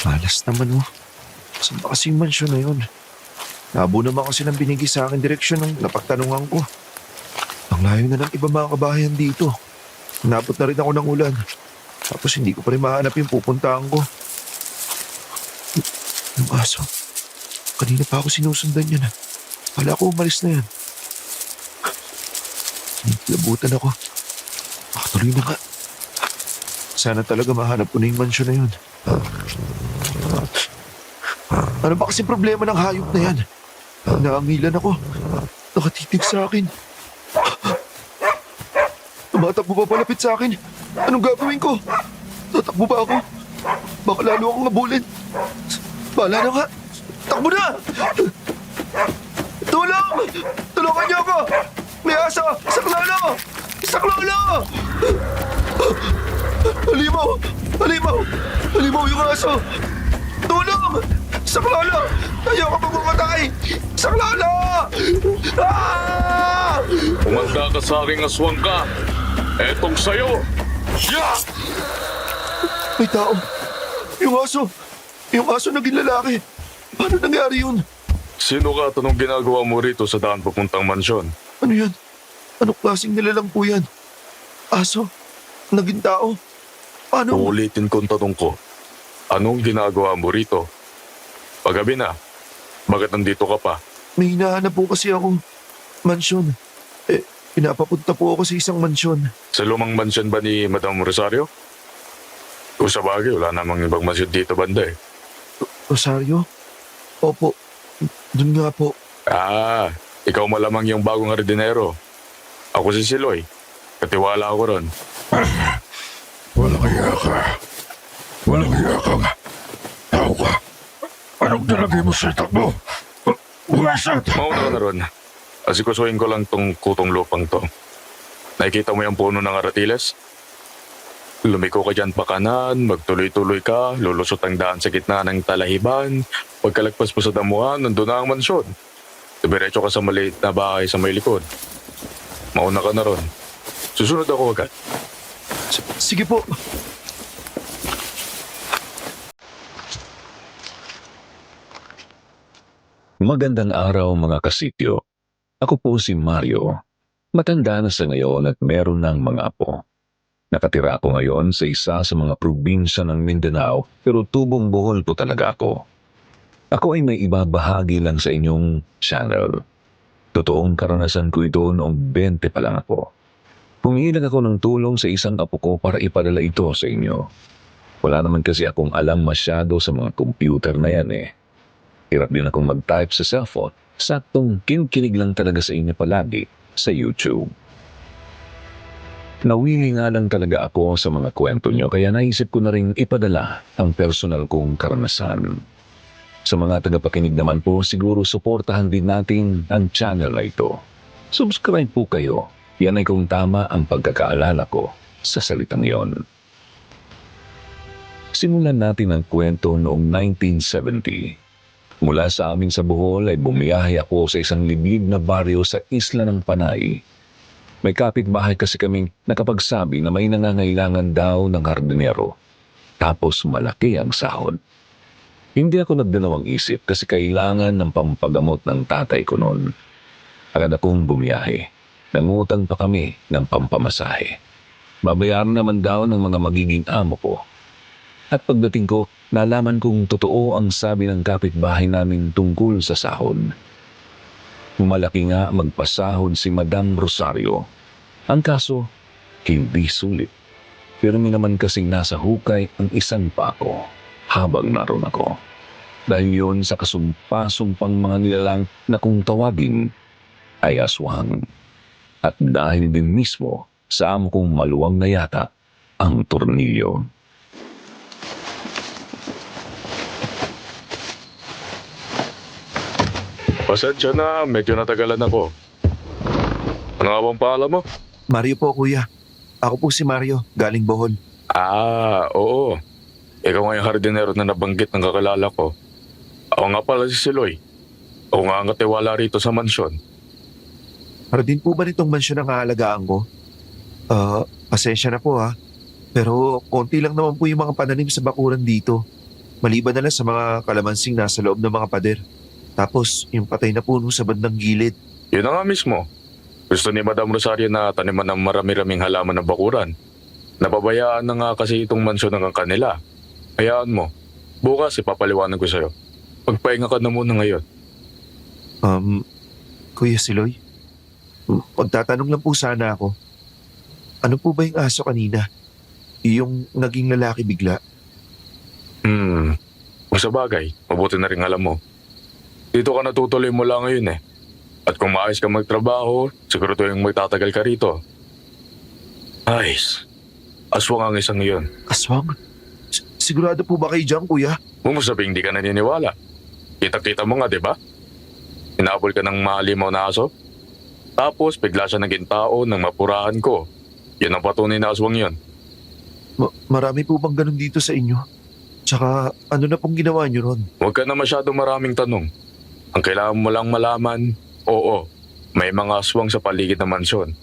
Malas naman oh. Saan ba kasi yung mansyon na yun? Labo naman kasi nang binigay sa akin direksyon ng napagtanungan ko. Ang layo na ng iba mga kabahayan dito. Inabot na rin ako ng ulan. Tapos hindi ko pa rin mahanap yung pupuntahan ko. Yung aso. Kanina pa ako sinusundan yan. Wala ko umalis na yan. Labutan ako. Makatuloy na nga. Sana talaga mahanap ko na yung mansyon na yun. Ano ba kasi problema ng hayop na yan? Naangilan ako. Nakatitig sa akin. Tumatakbo pa palapit sa akin. Anong gagawin ko? Tatakbo ba ako? Baka lalo akong habulin. Bahala na nga. Takbo na! Tulong! Tulungan niyo ako! May aso! Saklolo! Saklolo! Halimaw! Halimaw! Halimaw yung aso! Tulong! Saklolo! Ayaw ka magmamatay! Saklolo! Ah! Umanda ka sa aking aswang ka. Etong sayo. Yeah! May tao! Yung aso! Yung aso naging lalaki! Paano nangyari yun? Sino ka at anong ginagawa mo rito sa daan papuntang mansyon? Ano yan? Anong klaseng nilalang po yan? Aso? Naging tao? Paano? Uulitin ko ang tanong ko. Anong ginagawa mo rito? Paggabi na. Bakit nandito ka pa? May hinahanap po kasi akong mansyon. Pinapapunta po ako sa isang mansyon. Sa lumang mansyon ba ni Madam Rosario? Kung sa bagay, wala namang ibang mansyon dito banda eh. Rosario? Opo. Doon nga po. Ah, ikaw malamang yung bagong hardinero. Ako si Siloy. Katiwala ako ron. Walang iya ka. Walang iya kang tao ka. Anong nalagay mo sa itak mo? Buwasan! Mauna ka na ron. Asikusuhin ko lang tong kutong lupang to. Nakikita mo yung puno ng aratiles? Lumiko ka dyan pa kanan, magtuloy-tuloy ka, lulusot ang daan sa gitna ng talahiban. Pagkalagpas mo sa damuhan, nandun na ang mansyon. Diretso ka sa maliit na bahay sa may likod. Mauna ka na ron. Susunod ako agad. Sige po. Magandang araw mga kasityo. Ako po si Mario. Matanda na sa ngayon at meron ng mga apo. Nakatira ako ngayon sa isa sa mga probinsya ng Mindanao pero tubong Bohol po talaga ako. Ako ay may ibabahagi lang sa inyong channel. Totoong karanasan ko ito noong 20 pa lang ako. Humingi lang ako ng tulong sa isang apo ko para ipadala ito sa inyo. Wala naman kasi akong alam masyado sa mga computer na yan eh. Hirap din akong mag-type sa cellphone. Saktong kinikinig lang talaga sa inyo palagi sa YouTube. Nawili nga lang talaga ako sa mga kwento nyo kaya naisip ko na rin ipadala ang personal kong karanasan. Sa mga tagapakinig naman po, siguro suportahan din natin ang channel na ito. Subscribe po kayo. Yan ay kung tama ang pagkakaalala ko sa salitang yon. Simulan natin ang kwento noong 1970. Mula sa amin sa Bohol ay bumiyahe ako sa isang liblib na baryo sa Isla ng Panay. May kapitbahay kasi kaming nakapagsabi na may nangangailangan daw ng hardinero. Tapos malaki ang sahod. Hindi ako nagdalawang isip kasi kailangan ng pampagamot ng tatay ko noon. Agad akong bumiyahe. Nangutang pa kami ng pampamasahe. Babayaran naman daw ng mga magiging amo ko. At pagdating ko, nalaman kong totoo ang sabi ng kapitbahay namin tungkol sa sahod. Malaki nga magpasahod si Madam Rosario. Ang kaso, hindi sulit. Pero may naman kasing nasa hukay ang isang pa ako habang naroon ako. Dahil yun sa kasumpa-sumpang mga nilalang na kung tawagin ay aswang. At dahil din mismo sa amo kong maluwang na yata ang tornilyo. Pasensya na, medyo natagalan ako. Ano nga bang pangalan mo? Mario po, kuya. Ako po si Mario, galing Bohol. Ah, oo. Ikaw nga yung hardinero na nabanggit ng kakilala ko. Ako nga pala si Siloy. Ako nga ang katiwala rito sa mansyon. Para din po ba nitong mansyon ang aalagaan ko? Pasensya na po ha. Pero konti lang naman po yung mga pananim sa bakuran dito. Maliban na lang sa mga kalamansing nasa loob ng mga pader. Tapos yung patay na puno sa bandang gilid. Yun na nga mismo. Gusto ni Madam Rosario na taniman ng marami-raming halaman ng bakuran. Napabayaan na nga kasi itong mansyon ng kanila. Hayaan mo. Bukas ipapaliwanag ko sa'yo. Magpahinga ka na muna ngayon. Kuya Siloy, magtatanong lang po sana ako. Ano po ba yung aso kanina? Yung naging lalaki bigla? Kung sa bagay, mabuti na rin alam mo. Dito ka natutuloy mula ngayon eh. At kung maayos ka magtrabaho, siguro to yung magtatagal ka rito. Ayos. Aswang ang isang iyon. Aswang? Sigurado po ba kayo dyan, kuya? Huwag mo sabihing di ka naniniwala. Kita-kita mo nga, di ba? Hinabol ka ng malimaw na aso. Tapos bigla siya naging tao nang mapurahan ko. Yan ang patunay na aswang yun. Marami po bang ganun dito sa inyo? Tsaka ano na pong ginawa niyo ron? Huwag ka na masyado maraming tanong. Ang kailangan mo lang malaman, oo, may mga aswang sa paligid ng mansyon.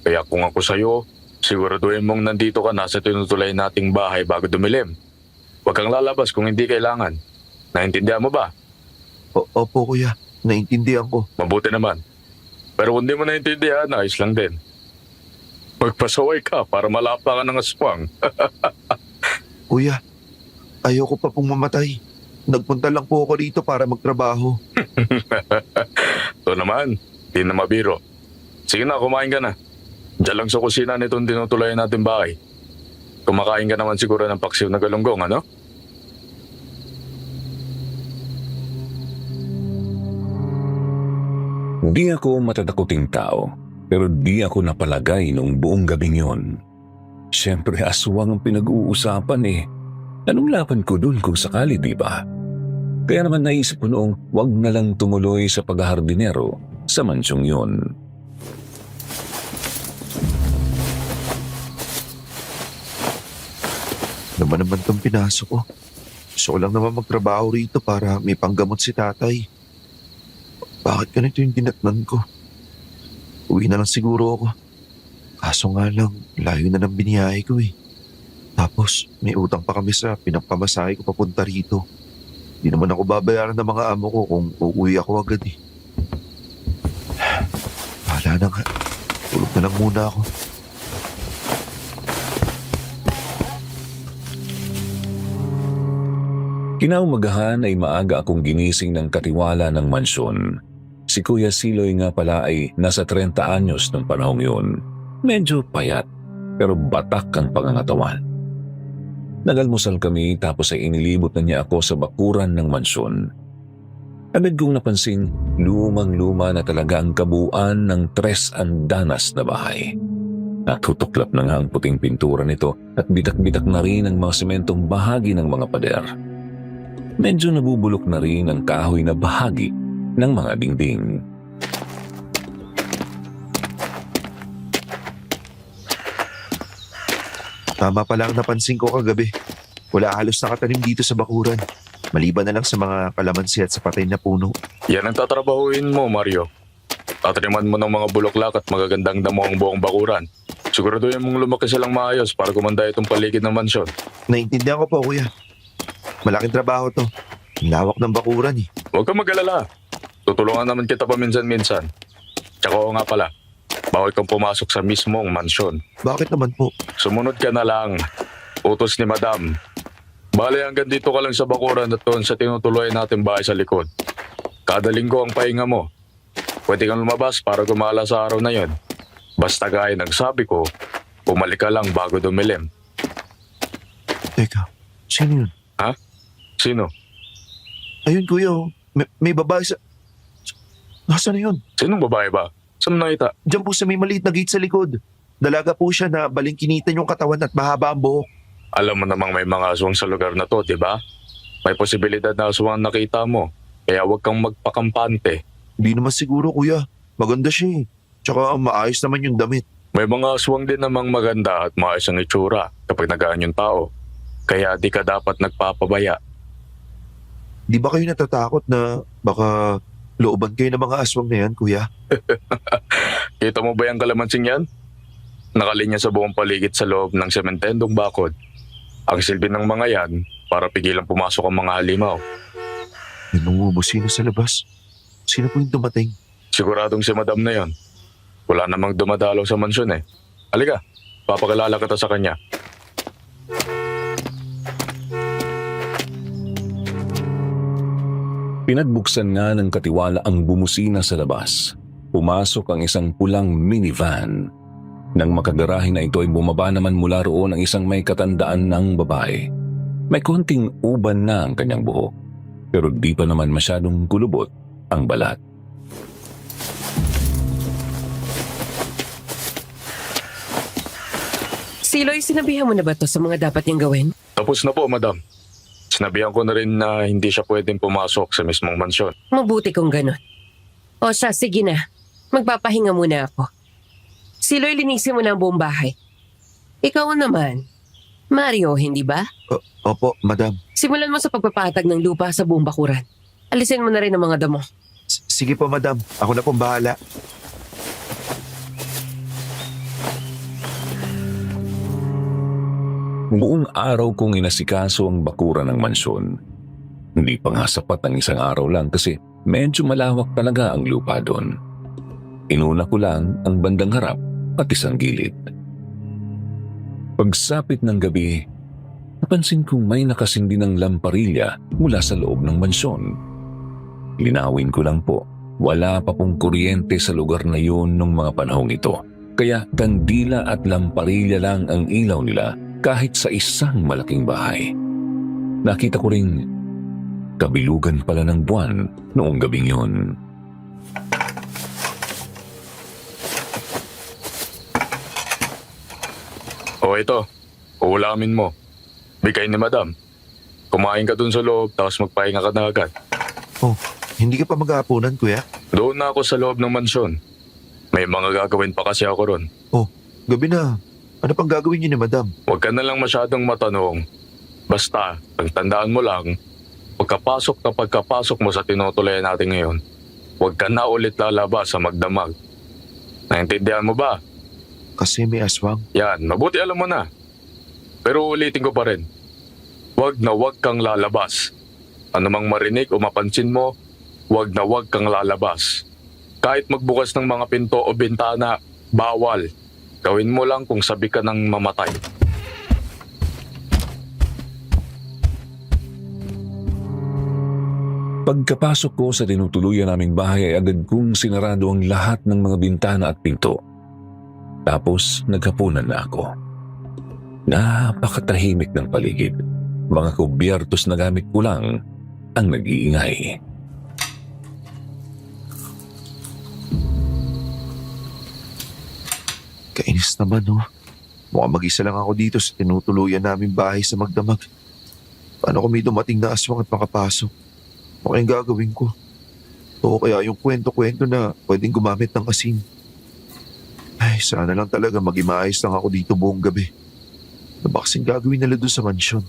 Kaya kung ako sa'yo, siguraduhin mong nandito ka na sa tinutulay nating bahay bago dumilim. Huwag kang lalabas kung hindi kailangan. Naintindihan mo ba? Opo, kuya. Naintindihan ko. Mabuti naman. Pero kung di mo naintindihan, ayos lang din. Magpasaway ka para malapa ka ng aswang. Kuya, ayoko pa pong mamatay. Nagpunta lang po ako dito para magtrabaho. Ito naman, di na mabiro. Sige na, kumain ka na. Diyan lang sa kusina nitong tinutulayan natin bahay. Kumakain ka naman siguro ng paksiw na galunggong, ano? Di ako matatakuting tao, pero di ako napalagay nung buong gabing yon. Siyempre aswang ang pinag-uusapan eh. Anong laban ko dun kung sakali, di ba? Kaya naman naisip ko noong wag na lang tumuloy sa paghahardinero sa mansyong yon. Naman tong pinasok ko. Gusto ko lang naman magtrabaho rito para may panggamot si tatay. Bakit ganito yung dinatnan ko? Uwi na lang siguro ako. Kaso nga lang, layo na ng biniyahe ko eh. Tapos, may utang pa kami sa pinapamasahe ko papunta rito. Di naman ako babayaran ng mga amo ko kung uuwi ako agad eh. Bahala na nga. Tulog na lang muna ako. Kinaumagahan ay maaga akong ginising ng katiwala ng mansyon. Si Kuya Siloy nga pala ay nasa 30 anyos ng panahong yun. Medyo payat, pero batak ang pangangatawan. Nagalmusal kami tapos ay inilibot na niya ako sa bakuran ng mansyon. Agad kong napansing lumang-luma na talaga ang kabuuan ng 3 andanas na bahay. Natutuklap na nga ang puting pintura nito at bitak-bitak na rin ang mga sementong bahagi ng mga pader. Medyo nabubulok na rin ang kahoy na bahagi ng mga dingding. Tama pala ang napansin ko kagabi. Wala halos nakatanim dito sa bakuran. Maliban na lang sa mga kalamansi at sa patay na puno. Yan ang tatrabahuin mo, Mario. Tataniman mo ng mga bulaklak at magagandang damo ang buong bakuran. Siguraduhin mong lumaki silang maayos para kumanda itong paligid ng mansyon. Naintindihan ko po, kuya. Malaking trabaho to. Ang lawak ng bakuran eh. Huwag kang mag-alala. Tutulungan naman kita paminsan-minsan. Tsaka oo nga pala, bawal kang pumasok sa mismong mansyon. Bakit naman po? Sumunod ka na lang. Utos ni Madam. Bale hanggang dito ka lang sa bakuran at doon sa tinutuloy natin bahay sa likod. Kada linggo ang pahinga mo. Pwede kang lumabas para gumala sa araw na yon. Basta gaya ng sabi ko, bumalik ka lang bago dumilim. Teka, sino yun? Ha? Sino? Ayun, kuya. Oh. May babae sa... Nasaan na yun? Sinong babae ba? Saan mo nakita? Diyan po sa may maliit na gate sa likod. Dalaga po siya na balingkinitan yung katawan at mahaba ang buhok. Alam mo namang may mga aswang sa lugar na to, di ba? May posibilidad na aswang nakita mo. Kaya huwag kang magpakampante. Hindi naman siguro, kuya. Maganda siya eh. Tsaka maayos naman yung damit. May mga aswang din namang maganda at maayos ang itsura kapag nagaan yung tao. Kaya di ka dapat nagpapabaya. Di ba kayo natatakot na baka looban kayo ng mga aswang na yan, kuya? Kita mo ba yung kalamansing yan? Nakalinya sa buong paligid sa loob ng sementendong bakod. Ang silbi ng mga yan, para pigilan pumasok ang mga halimaw. May bumubusina sa labas. Sino po yung dumating? Siguradong si madam na yon. Wala namang dumadalaw sa mansyon eh. Halika, papakilala kita sa kanya. Pinagbuksan nga ng katiwala ang bumusina sa labas. Pumasok ang isang pulang minivan. Nang makagarahe na ito ay bumaba naman mula roon ang isang may katandaan ng babae. May konting uban na ang kanyang buhok, pero di pa naman masyadong kulubot ang balat. Siloy, sinabihan mo na ba to sa mga dapat niyang gawin? Tapos na po, madam. Sinabihan ko na rin na hindi siya pwedeng pumasok sa mismong mansyon. Mabuti kung ganon. O siya, sige na. Magpapahinga muna ako. Siloy, linisin mo na ang buong bahay. Ikaw naman. Mario, hindi ba? Opo, madam. Simulan mo sa pagpapatag ng lupa sa buong bakuran. Alisin mo na rin ang mga damo. Sige po, madam. Ako na pong bahala. Buong araw kong inasikaso ang bakuran ng mansyon. Hindi pa nga sapat ang isang araw lang kasi medyo malawak talaga ang lupa doon. Inuna ko lang ang bandang harap at isang gilid. Pagsapit ng gabi, napansin kong may nakasindi ng lamparilla mula sa loob ng mansyon. Linawin ko lang po, wala pa pong kuryente sa lugar na yun nung mga panahong ito. Kaya kandila at lamparilla lang ang ilaw nila kahit sa isang malaking bahay. Nakita ko ring kabilugan pala ng buwan noong gabing yun. O ito, uulamin mo. Bigay ni madam. Kumain ka dun sa loob, tapos magpahinga ka na agad. Oh, hindi ka pa mag-aapunan, kuya? Doon na ako sa loob ng mansyon. May mga gagawin pa kasi ako ron. Oh, gabi na. Ano pang gagawin niyo ni madam? Huwag ka na lang masyadong matanong. Basta, ang tandaan mo lang, pagkapasok mo sa tinutuloy natin ngayon, huwag ka na ulit lalabas sa magdamag. Naintindihan mo ba? Kasi may aswang. Yan, mabuti alam mo na. Pero ulitin ko pa rin. Huwag na huwag kang lalabas. Ano mang marinig o mapansin mo, huwag na huwag kang lalabas. Kahit magbukas ng mga pinto o bintana, bawal. Gawin mo lang kung sabi ka ng mamatay. Pagkapasok ko sa tinutuluyan naming bahay ay agad kong sinarado ang lahat ng mga bintana at pinto. Tapos naghapunan na ako. Napakatahimik ng paligid. Mga kubyertos na gamit ko lang ang nag-iingay. Kainis naman, no? Mukhang mag-isa lang ako dito sa tinutuluyan namin bahay sa magdamag. Paano kung may dumating na aswang at makapasok? Ano kayang gagawin ko? O kaya yung kwento-kwento na pwedeng gumamit ng asin. Ay, sana lang talaga maging maayos lang ako dito buong gabi. Ano ba kasing gagawin nila doon sa mansyon?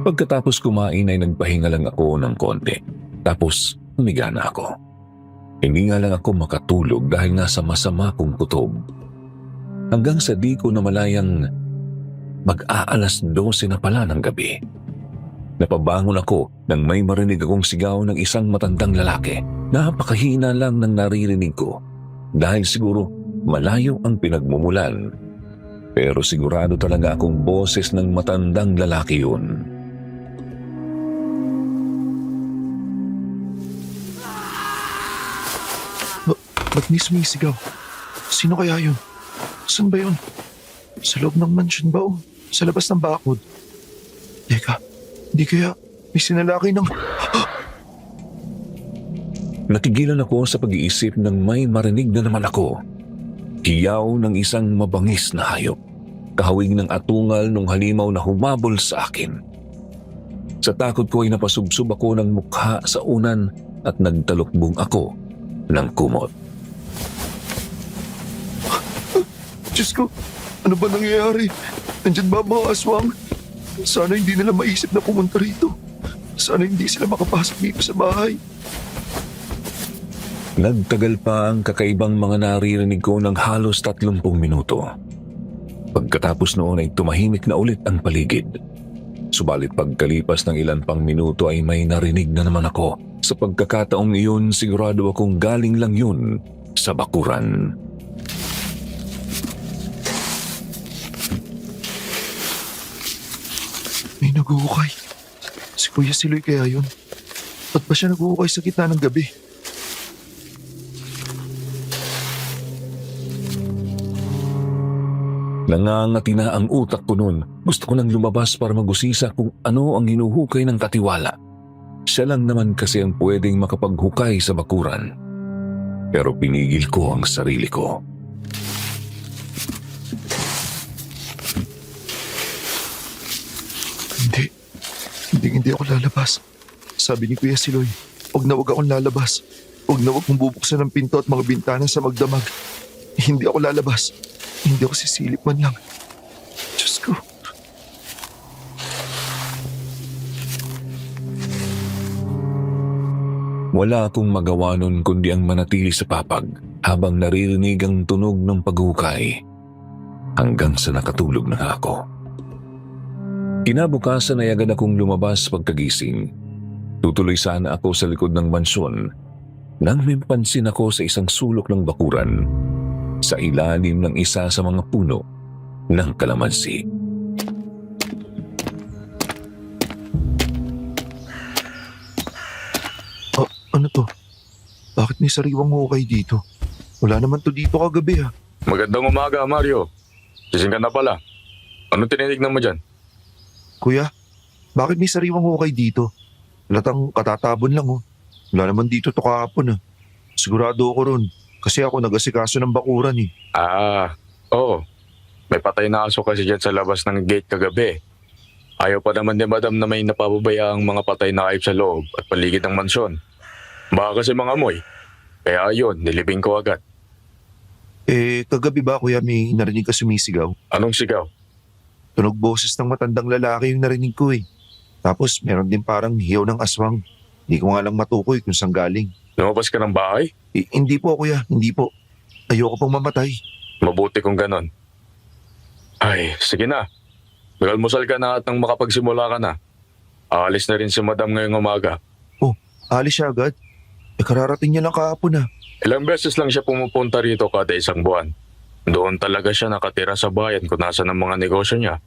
Pagkatapos kumain ay nagpahinga lang ako ng konti. Tapos humiga na ako. Hindi nga lang ako makatulog dahil nasa masama kong kutob. Hanggang sa di ko namalayang mag-aalas 12 na pala ng gabi. Napabangon ako nang may marinig akong sigaw ng isang matandang lalaki. Napakahina lang ng naririnig ko dahil siguro malayo ang pinagmumulan. Pero sigurado talaga akong boses ng matandang lalaki yun. Ba't may sumisigaw? Sino kaya yun? Saan ba yun? Sa loob ng mansion ba o sa labas ng bakod? Teka, di kaya may sinalaki ng... Natigilan ako sa pag-iisip nang may marinig na naman ako. Hiyaw ng isang mabangis na hayop. Kahawig ng atungal ng halimaw na humabol sa akin. Sa takot ko ay napasubsob ako ng mukha sa unan at nagtalukbong ako ng kumot. Diyos ko, ano ba nangyayari? Nandyan ba mga aswang? Sana hindi nila maisip na pumunta rito. Sana hindi sila makapasok dito sa bahay. Nagtagal pa ang kakaibang mga naririnig ko ng halos 30 minuto. Pagkatapos noon ay tumahimik na ulit ang paligid. Subalit pagkalipas ng ilan pang minuto ay may narinig na naman ako. Sa pagkakataong iyon, sigurado akong galing lang yun sa bakuran. May nag-uukay. Si Kuya Siloy kaya yun. Ba't ba siya nag-uukay sa gitna ng gabi? Nangangati na ang utak ko noon. Gusto ko nang lumabas para magusisa kung ano ang hinuhukay ng katiwala. Siya lang naman kasi ang pwedeng makapaghukay sa bakuran. Pero pinigil ko ang sarili ko. Hindi ako lalabas. Sabi ni Kuya Siloy, wag na wag akong lalabas. Wag na wag mong bubuksan ang pinto at mga bintana sa magdamag. Hindi ako lalabas. Hindi ako sisilip man lang. Diyos ko. Wala akong magawa nun kundi ang manatili sa papag habang naririnig ang tunog ng paghukay hanggang sa nakatulog na ako. Kinabukasan ay agad akong lumabas pagkagising. Tutuloy sana ako sa likod ng mansyon nang may pansin ako sa isang sulok ng bakuran sa ilalim ng isa sa mga puno ng kalamansi. Ano to? Bakit may sariwang hukay dito? Wala naman to dito kagabi ha. Magandang umaga, Mario. Gising ka na pala. Anong tinitignan mo dyan? Kuya, bakit may sariwang hukay dito? Latang katatabon lang oh. Wala naman dito to kahapon ah. Sigurado ako ron. Kasi ako nag-asikaso ng bakuran eh. Oo. May patay na aso kasi dyan sa labas ng gate kagabi. Ayaw pa naman ni Madam na may napapabayaang mga patay na ayip sa loob at paligid ng mansyon. Baka kasi mga amoy. Kaya ayun, nilibing ko agad. Kagabi ba kuya may narinig ka sumisigaw? Anong sigaw? Tunog boses ng matandang lalaki yung narinig ko eh. Tapos meron din parang hiyaw ng aswang. Hindi ko nga lang matukoy kung saan galing. Lumabas ka ng bahay? Hindi po kuya, hindi po. Ayoko pong mamatay. Mabuti kung ganon. Ay, sige na. Mag-almusal ka na at nang makapagsimula ka na. Aalis na rin si Madam ngayong umaga. Alis siya agad? Kararating niya lang kahapon ah. Ilang beses lang siya pumupunta rito kada isang buwan. Doon talaga siya nakatira sa bayan kung nasa ng mga negosyo niya.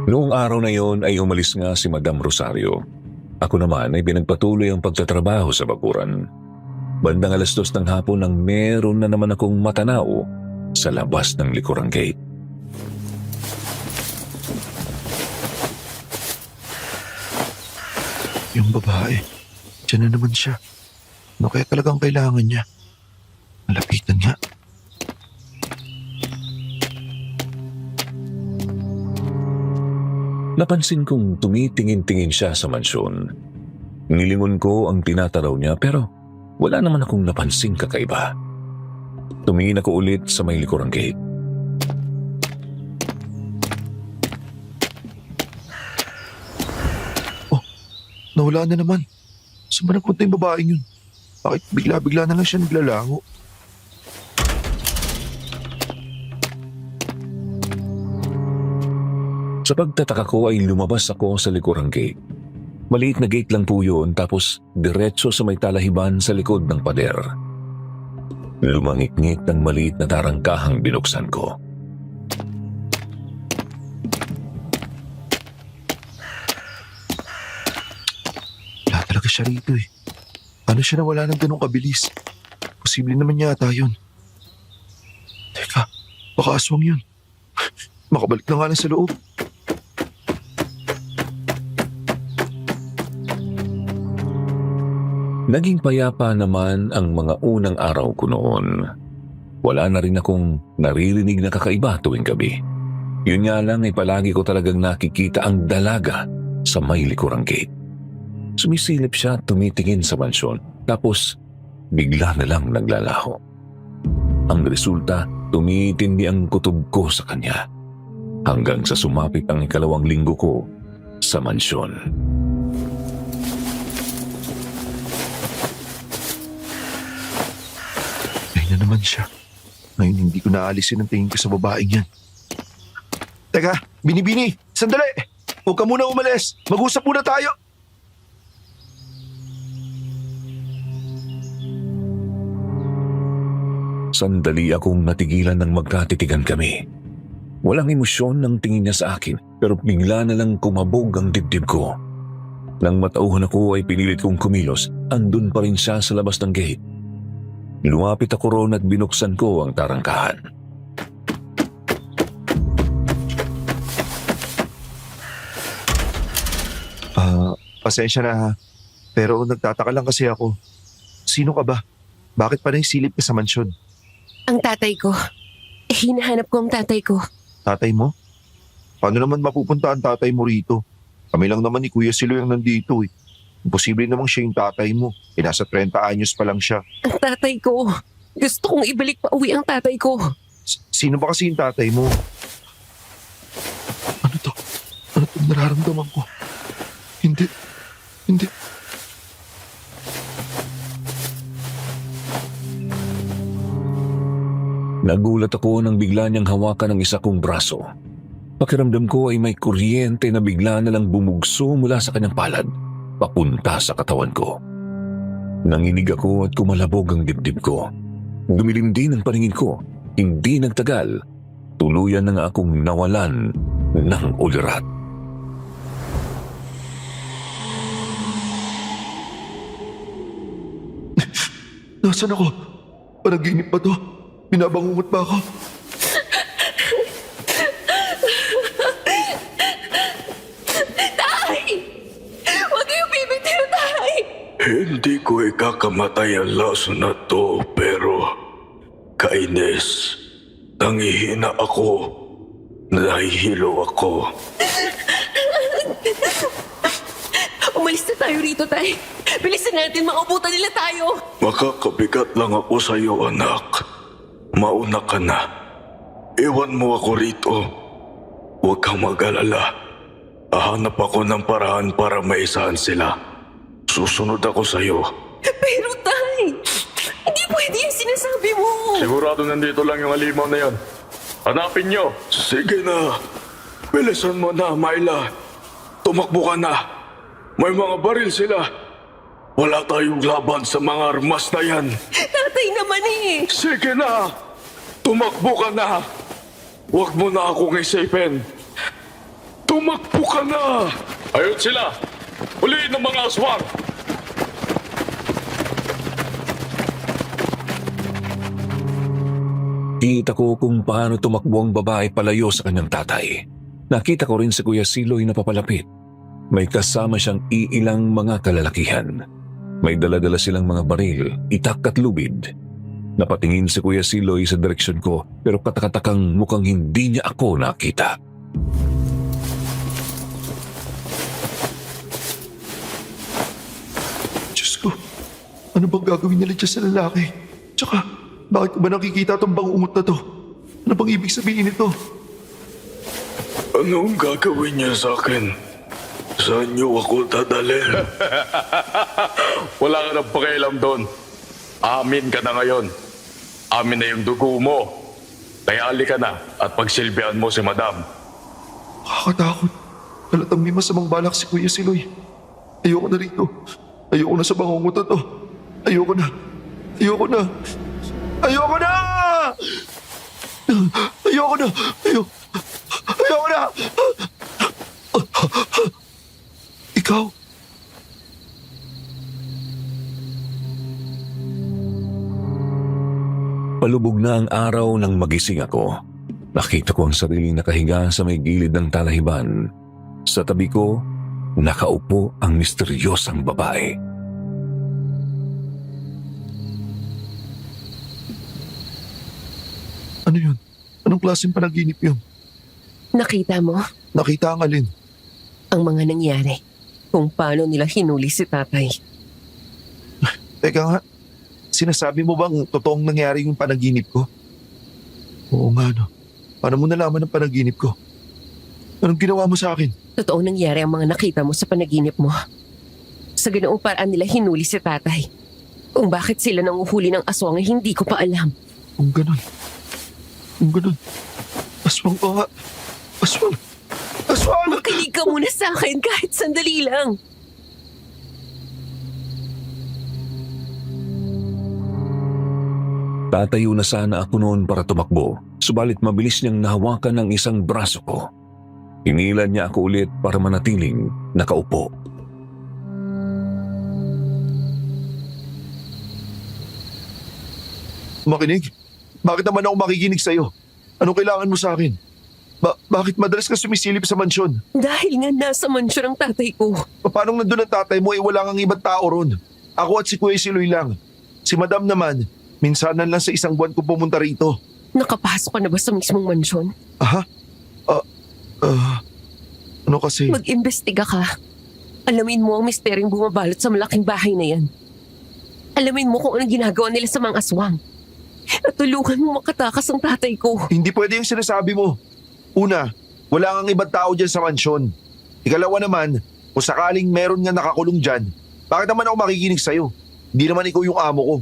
Noong araw na yon ay umalis nga si Madam Rosario. Ako naman ay pinagpatuloy ang pagtatrabaho sa bakuran. Bandang 2:00 ng hapon nang meron na naman akong matanaw sa labas ng likurang gate. Yung babae, dyan na naman siya. Ano kaya talagang kailangan niya? Malapitan nga. Napansin kong tumitingin-tingin siya sa mansyon. Nilingon ko ang tinataraw niya pero wala naman akong napansing kakaiba. Tumingin ako ulit sa may likurang gate. Nawala na naman. Saan ba nagpunta yung babaeng yun? Bakit bigla-bigla na lang siya naglalango? Sa pagtataka ko ay lumabas ako sa likurang gate. Maliit na gate lang po yun tapos diretso sa may talahiban sa likod ng pader. Lumangit-ngit ng maliit na tarangkahang binuksan ko. Wala talaga siya rito eh. Paano siya nawala ng ganong kabilis? Posible naman yata yun. Teka, baka aswang yun. Makabalik na nga lang sa loob. Naging payapa naman ang mga unang araw ko noon. Wala na rin akong naririnig na kakaiba tuwing gabi. Yun nga lang ay palagi ko talagang nakikita ang dalaga sa may likurang gate. Sumisilip siya at tumitingin sa mansyon. Tapos bigla na lang naglalaho. Ang resulta, tumitindi ang kutob ko sa kanya. Hanggang sa sumapit ang 2 linggo ko sa mansyon. Ayun na naman siya. Ngayon hindi ko naalisin ang tingin ko sa babaeng yan. Teka, Binibini! Sandali! Huwag ka muna umalis! Mag-usap muna tayo! Sandali akong natigilan nang magkatitigan kami. Walang emosyon ng tingin niya sa akin, pero bigla na lang kumabog ang dibdib ko. Nang matauhan ako ay pinilit kong kumilos, andun pa rin siya sa labas ng gate. Lumapit ako roon at binuksan ko ang tarangkahan. Pasensya na ha. Pero nagtataka lang kasi ako. Sino ka ba? Bakit pa naisilip ka sa mansyon? Ang tatay ko. Hinahanap ko ang tatay ko. Tatay mo? Paano naman mapupunta ang tatay mo rito? Kami lang naman ni Kuya Siloy ang nandito eh. Imposible namang siya yung tatay mo. Nasa 30 anyos pa lang siya. Ang tatay ko. Gusto kong ibalik pa uwi ang tatay ko. Sino ba kasi yung tatay mo? Ano to? Ano itong nararamdaman ko? Hindi. Nagulat ako nang bigla niyang hawakan ang isa kong braso. Pakiramdam ko ay may kuryente na bigla na lang bumugso mula sa kanyang palad, papunta sa katawan ko. Nanginig ako at kumalabog ang dibdib ko. Dumilim din ang paningin ko. Hindi nagtagal, tuluyan na nga akong nawalan ng ulirat. Nasaan ako? Panaginip ba to? Binabangungot ba ako? Tay! Huwag kayong bibitiw, tay! Hindi ko ikakamatay ang laso na to, pero kainis, nangihina ako, nahihilo ako. Umalis na tayo rito, tay. Bilisan natin, maubutan nila tayo. Makakabigat lang ako sa iyo, anak. Mauna ka na. Iwan mo ako rito. Huwag kang mag-alala. Hahanap ako ng paraan para maisahan sila. Susunod ako sa iyo. Pero, tay, hindi pwede yung sinasabi mo. Sigurado nandito lang yung alimaw na yon. Hanapin nyo! Sige na. Bilisan mo na, Myla. Tumakbo ka na. May mga baril sila. Wala tayong laban sa mga armas na yan. Tatay naman eh. Sige na. Tumakbo ka na. Huwag mo na akong isipin. Tumakbo ka na. Ayun sila! Huliin ng mga aswang! Kita ko kung paano tumakbo ang babae palayo sa kanyang tatay. Nakita ko rin si Kuya Siloy na papalapit. May kasama siyang iilang mga kalalakihan. May dala-dala silang mga baril, itak at lubid. Napatingin si Kuya Siloy sa direksyon ko, pero katakatakang mukhang hindi niya ako nakita. Diyos ko, ano bang gagawin nila dyan sa lalaki? Tsaka, bakit ko ba nakikita itong bangungot na to? Ano bang ibig sabihin nito? Anong gagawin niya sa akin? Saan niyo ako dadalhin? Wala ka nang pakialam doon. Amin ka na ngayon. Amin na yung dugo mo. Kaya ali ka na at pagsilbihan mo si Madam. Nakakatakot. Halatang may masamang balak si Kuya Siloy. Ayoko na rito. Ayoko na sa bangungot na to. Ayoko na. Ayoko na. Ayoko na! Ayoko na! Ayoko na! Ikaw? Palubog na ang araw nang magising ako. Nakita ko ang sariling nakahiga sa may gilid ng talahiban. Sa tabi ko, nakaupo ang misteryosang babae. Ano yun? Anong klaseng panaginip yun? Nakita mo Nakita ang alin? ang mga nangyari. Kung paano nila hinuli si tatay. Teka nga, sinasabi mo bang totoong nangyari yung panaginip ko? Oo nga no. Paano mo nalaman ang panaginip ko? Anong ginawa mo sa akin? Totoo nangyari ang mga nakita mo sa panaginip mo. Sa ganoong paraan nila hinuli si tatay. Kung bakit sila nanguhuli ng aswang ay hindi ko pa alam. Kung ganun. Aswang ka nga. Aswang. Makinig ka muna sa akin kahit sandali lang. Tatayo na sana ako noon para tumakbo, subalit mabilis niyang nahawakan ng isang braso ko. Hinilan niya ako ulit para manatiling nakaupo. Makinig? Bakit naman ako makikinig sa'yo? Anong kailangan mo sa akin? Bakit madalas ka sumisilip sa mansyon? Dahil nga nasa mansyon ang tatay ko. Paano nandun ang tatay mo wala kang ibang tao ron? Ako at si Kuya Siloy lang. Si Madam naman, minsanan lang sa isang buwan ko pumunta rito. Nakapasok ka na ba sa mismong mansyon? Aha? Ano kasi? Mag-imbestiga ka. Alamin mo ang misteryong bumabalot sa malaking bahay na yan. Alamin mo kung anong ginagawa nila sa mga aswang. At tulungan mo makatakas ang tatay ko. Hindi pwede yung sinasabi mo. Una, wala kang ibang tao dyan sa mansyon. Ikalawa naman, kung sakaling meron nga nakakulong dyan, bakit naman ako makikinig sa'yo? Hindi naman ikaw yung amo ko.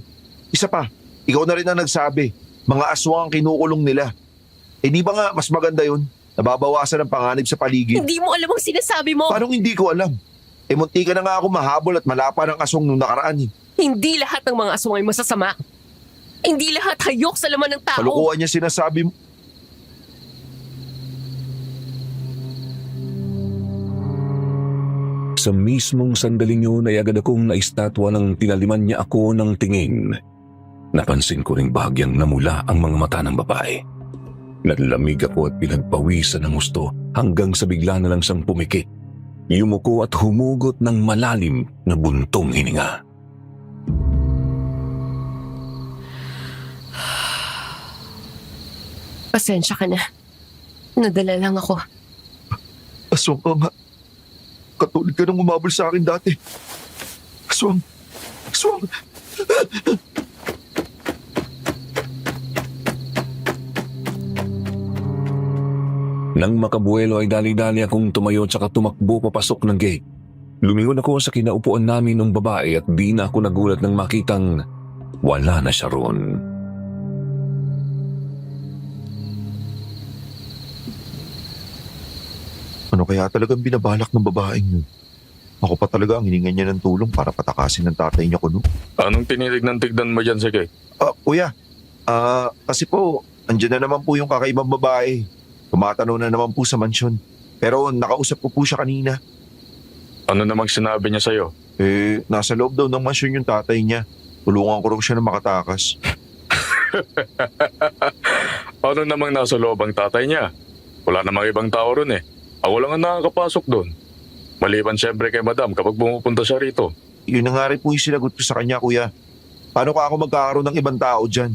Isa pa, ikaw na rin ang nagsabi, mga aswang ang kinukulong nila. Eh di ba nga mas maganda yun? Nababawasan ang panganib sa paligid. Hindi mo alam ang sinasabi mo. Paano hindi ko alam? Eh munti ka na nga ako mahabol at malapa ng aswang nung nakaraan eh. Hindi lahat ng mga aswang ay masasama. Hindi lahat hayok sa laman ng tao. Kalukuhan niya sinasabi mo. Sa mismong sandaling yun ay agad akong naistatwa ng tinaliman niya ako ng tingin. Napansin ko ring bahagyang namula ang mga mata ng babae. Nalamig ako at pinagpawisan ng gusto hanggang sa bigla na lang siyang pumikit. Yumuko at humugot ng malalim na buntong hininga. Pasensya ka na. Nadala lang ako. Aswang ka nga. Katulad ka nang umabol sa akin dati. Aswang. Nang makabuelo ay dali-dali akong tumayo tsaka tumakbo papasok ng gate. Lumingon ako sa kinaupuan namin ng babae at di na ako nagulat nang makitang wala na siya roon. Ano kaya talagang binabalak ng babaeng yun? Ako pa talaga ang hiningan niya ng tulong para patakasin ng tatay niya kuno. Anong tinitignan-tignan mo dyan, sige? Kuya, kasi po, andyan na naman po yung kakaibang babae. Tumatanaw na naman po sa mansyon. Pero nakausap ko po siya kanina. Ano namang sinabi niya sa'yo? Nasa loob daw ng mansyon yung tatay niya. Tulungan ko raw siya na makatakas. Ano namang nasa loob ang tatay niya? Wala namang ibang tao ron eh. Ako lang ang nakakapasok doon. Maliban siyempre kay Madam kapag pumupunta siya rito. Yun na nga rin po yung sinagot ko sa kanya, kuya. Paano ka ako magkakaroon ng ibang tao dyan?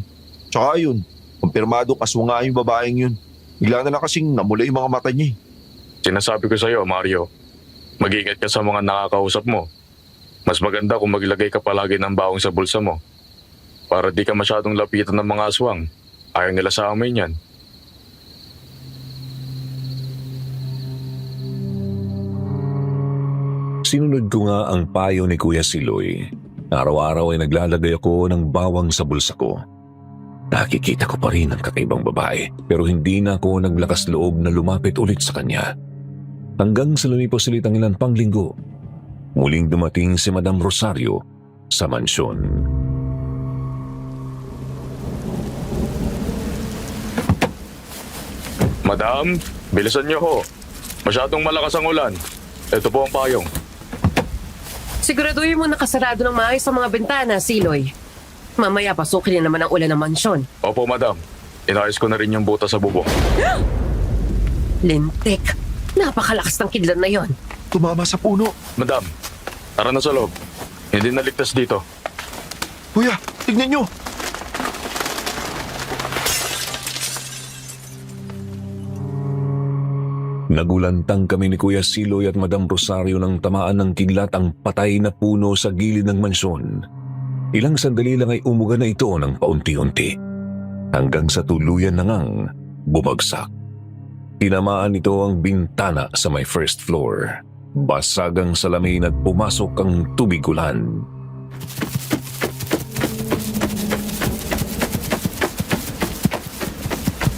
Tsaka yun, kumpirmado kaswa nga yung babaeng yun. Bigla na lang kasing namula yung mga mata niya. Sinasabi ko sa'yo, Mario, mag-ingat ka sa mga nakakausap mo. Mas maganda kung maglagay ka palagi ng baong sa bulsa mo. Para di ka masyadong lapitan ng mga aswang. Ayaw nila sa amin yan. Sinunod ko nga ang payo ni Kuya Siloy. Araw-araw ay naglalagay ako ng bawang sa bulsa ko. Nakikita ko pa rin ang kakaibang babae pero hindi na ako naglakas loob na lumapit ulit sa kanya. Hanggang sa lumipos ulit ang ilan pang linggo, muling dumating si Madam Rosario sa mansyon. Madam, bilisan niyo ho. Masyadong malakas ang ulan. Ito po ang payong. Siguraduhin mo nakasarado ng maayos sa mga bintana, Siloy. Mamaya pasukin na naman ang ulan ng mansyon. Opo, Madam. Inayos ko na rin yung butas sa bubong. Lintik. Napakalakas ng kidlat na yon. Tumama sa puno. Madam, tara na sa loob. Hindi naligtas dito. Kuya, tignan nyo. Nagulantang kami ni Kuya Siloy at Madam Rosario nang tamaan ng kidlat ang patay na puno sa gilid ng mansyon. Ilang sandali lang ay umuga na ito ng paunti-unti hanggang sa tuluyan na ngang bumagsak. Tinamaan nito ang bintana sa may first floor. Basagang salamin at pumasok ang tubig ulan.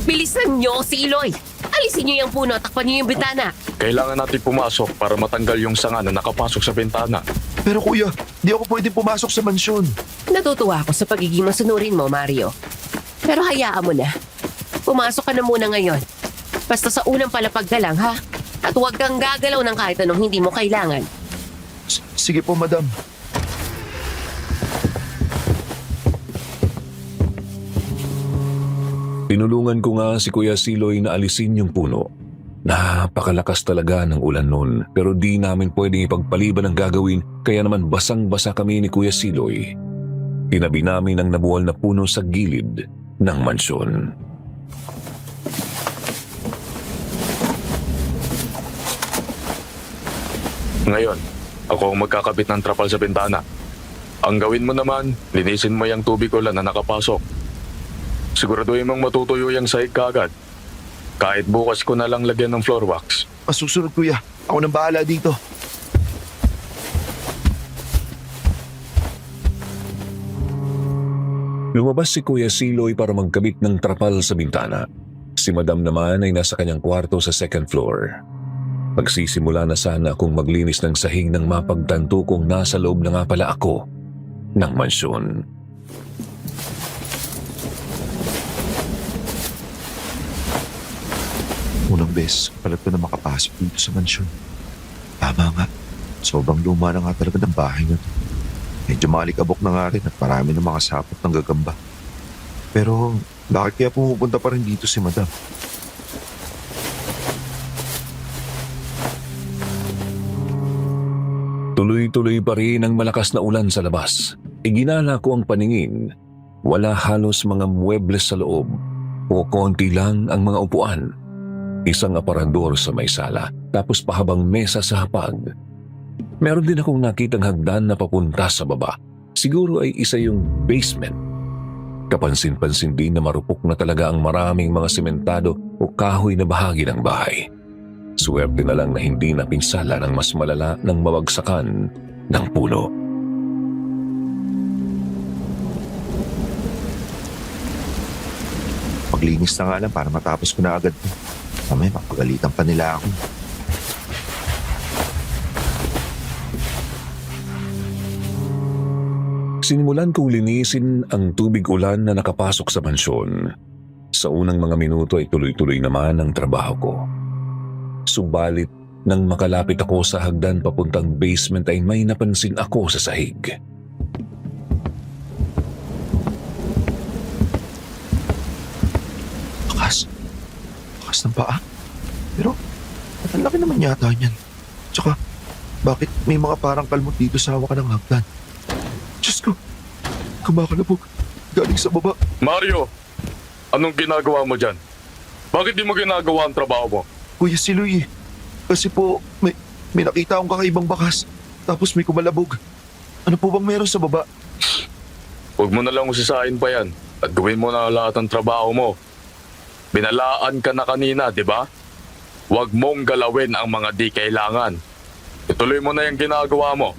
Bilisan niyo si Iloy! Alisin niyo yung puno at takpan niyo yung bintana. Kailangan natin pumasok para matanggal yung sanga na nakapasok sa bintana. Pero kuya, di ako pwedeng pumasok sa mansyon. Natutuwa ako sa pagiging masunurin mo, Mario. Pero hayaan mo na. Pumasok ka na muna ngayon. Basta sa unang palapag ka lang, ha? At huwag kang gagalaw ng kahit anong hindi mo kailangan. Sige po, madam. Tinulungan ko nga si Kuya Siloy na alisin yung puno. Napakalakas talaga ng ulan noon pero di namin pwedeng ipagpaliban ang gagawin kaya naman basang-basa kami ni Kuya Siloy. Tinabi namin ang nabuwal na puno sa gilid ng mansyon. Ngayon, ako ang magkakabit ng trapal sa bintana. Ang gawin mo naman, linisin mo yung tubig ulan na nakapasok. Siguraduhin mong matutuyo yung sahig kagad. Kahit bukas ko na lang lagyan ng floor wax. Masusunod kuya. Ako nang bahala dito. Lumabas si Kuya Siloy para magkabit ng trapal sa bintana. Si Madam naman ay nasa kanyang kwarto sa second floor. Pagsisimula na sana akong maglinis ng sahig nang mapagtanto kong nasa loob na nga pala ako ng mansyon. Unang beses pala ito na makapasok dito sa mansyon. Tama nga. Sobrang luma na nga talaga ng bahay na ito. Medyo malikabok na nga rin at marami ng mga sapot ng gagamba. Pero bakit kaya pumupunta pa rin dito si Madam? Tuloy-tuloy pa rin ang malakas na ulan sa labas. Iginala ko ang paningin. Wala halos mga muebles sa loob. O konti lang ang mga upuan. Isang aparador sa may sala, tapos pahabang mesa sa hapag. Meron din akong nakitang hagdan na papunta sa baba. Siguro ay isa yung basement. Kapansin-pansin din na marupok na talaga ang maraming mga sementado o kahoy na bahagi ng bahay. Swerte na lang na hindi napinsala ng mas malala ng mawagsakan ng puno. Maglinis na nga lang para matapos ko na agad. Mamaya mapagalitan pa nila ako. Sinimulan kong linisin ang tubig ulan na nakapasok sa mansyon. Sa unang mga minuto ay tuloy-tuloy naman ang trabaho ko. Subalit, nang makalapit ako sa hagdan papuntang basement ay may napansin ako sa sahig. Bakas. Bakas ng paa. Pero, ang laki naman yata niyan. Tsaka, bakit may mga parang kalmot dito sa hawak ng hagdan? Diyos ko, kumakalabog. Galing sa baba. Mario, anong ginagawa mo dyan? Bakit di mo ginagawa ang trabaho mo? Kuya Siloy, kasi po, may nakita akong kakaibang bakas. Tapos may kumalabog. Ano po bang meron sa baba? Huwag mo na lang usisain pa yan at gawin mo na lahat ng trabaho mo. Binalaan ka na kanina, di ba? Huwag mong galawin ang mga di kailangan. Ituloy mo na yung ginagawa mo.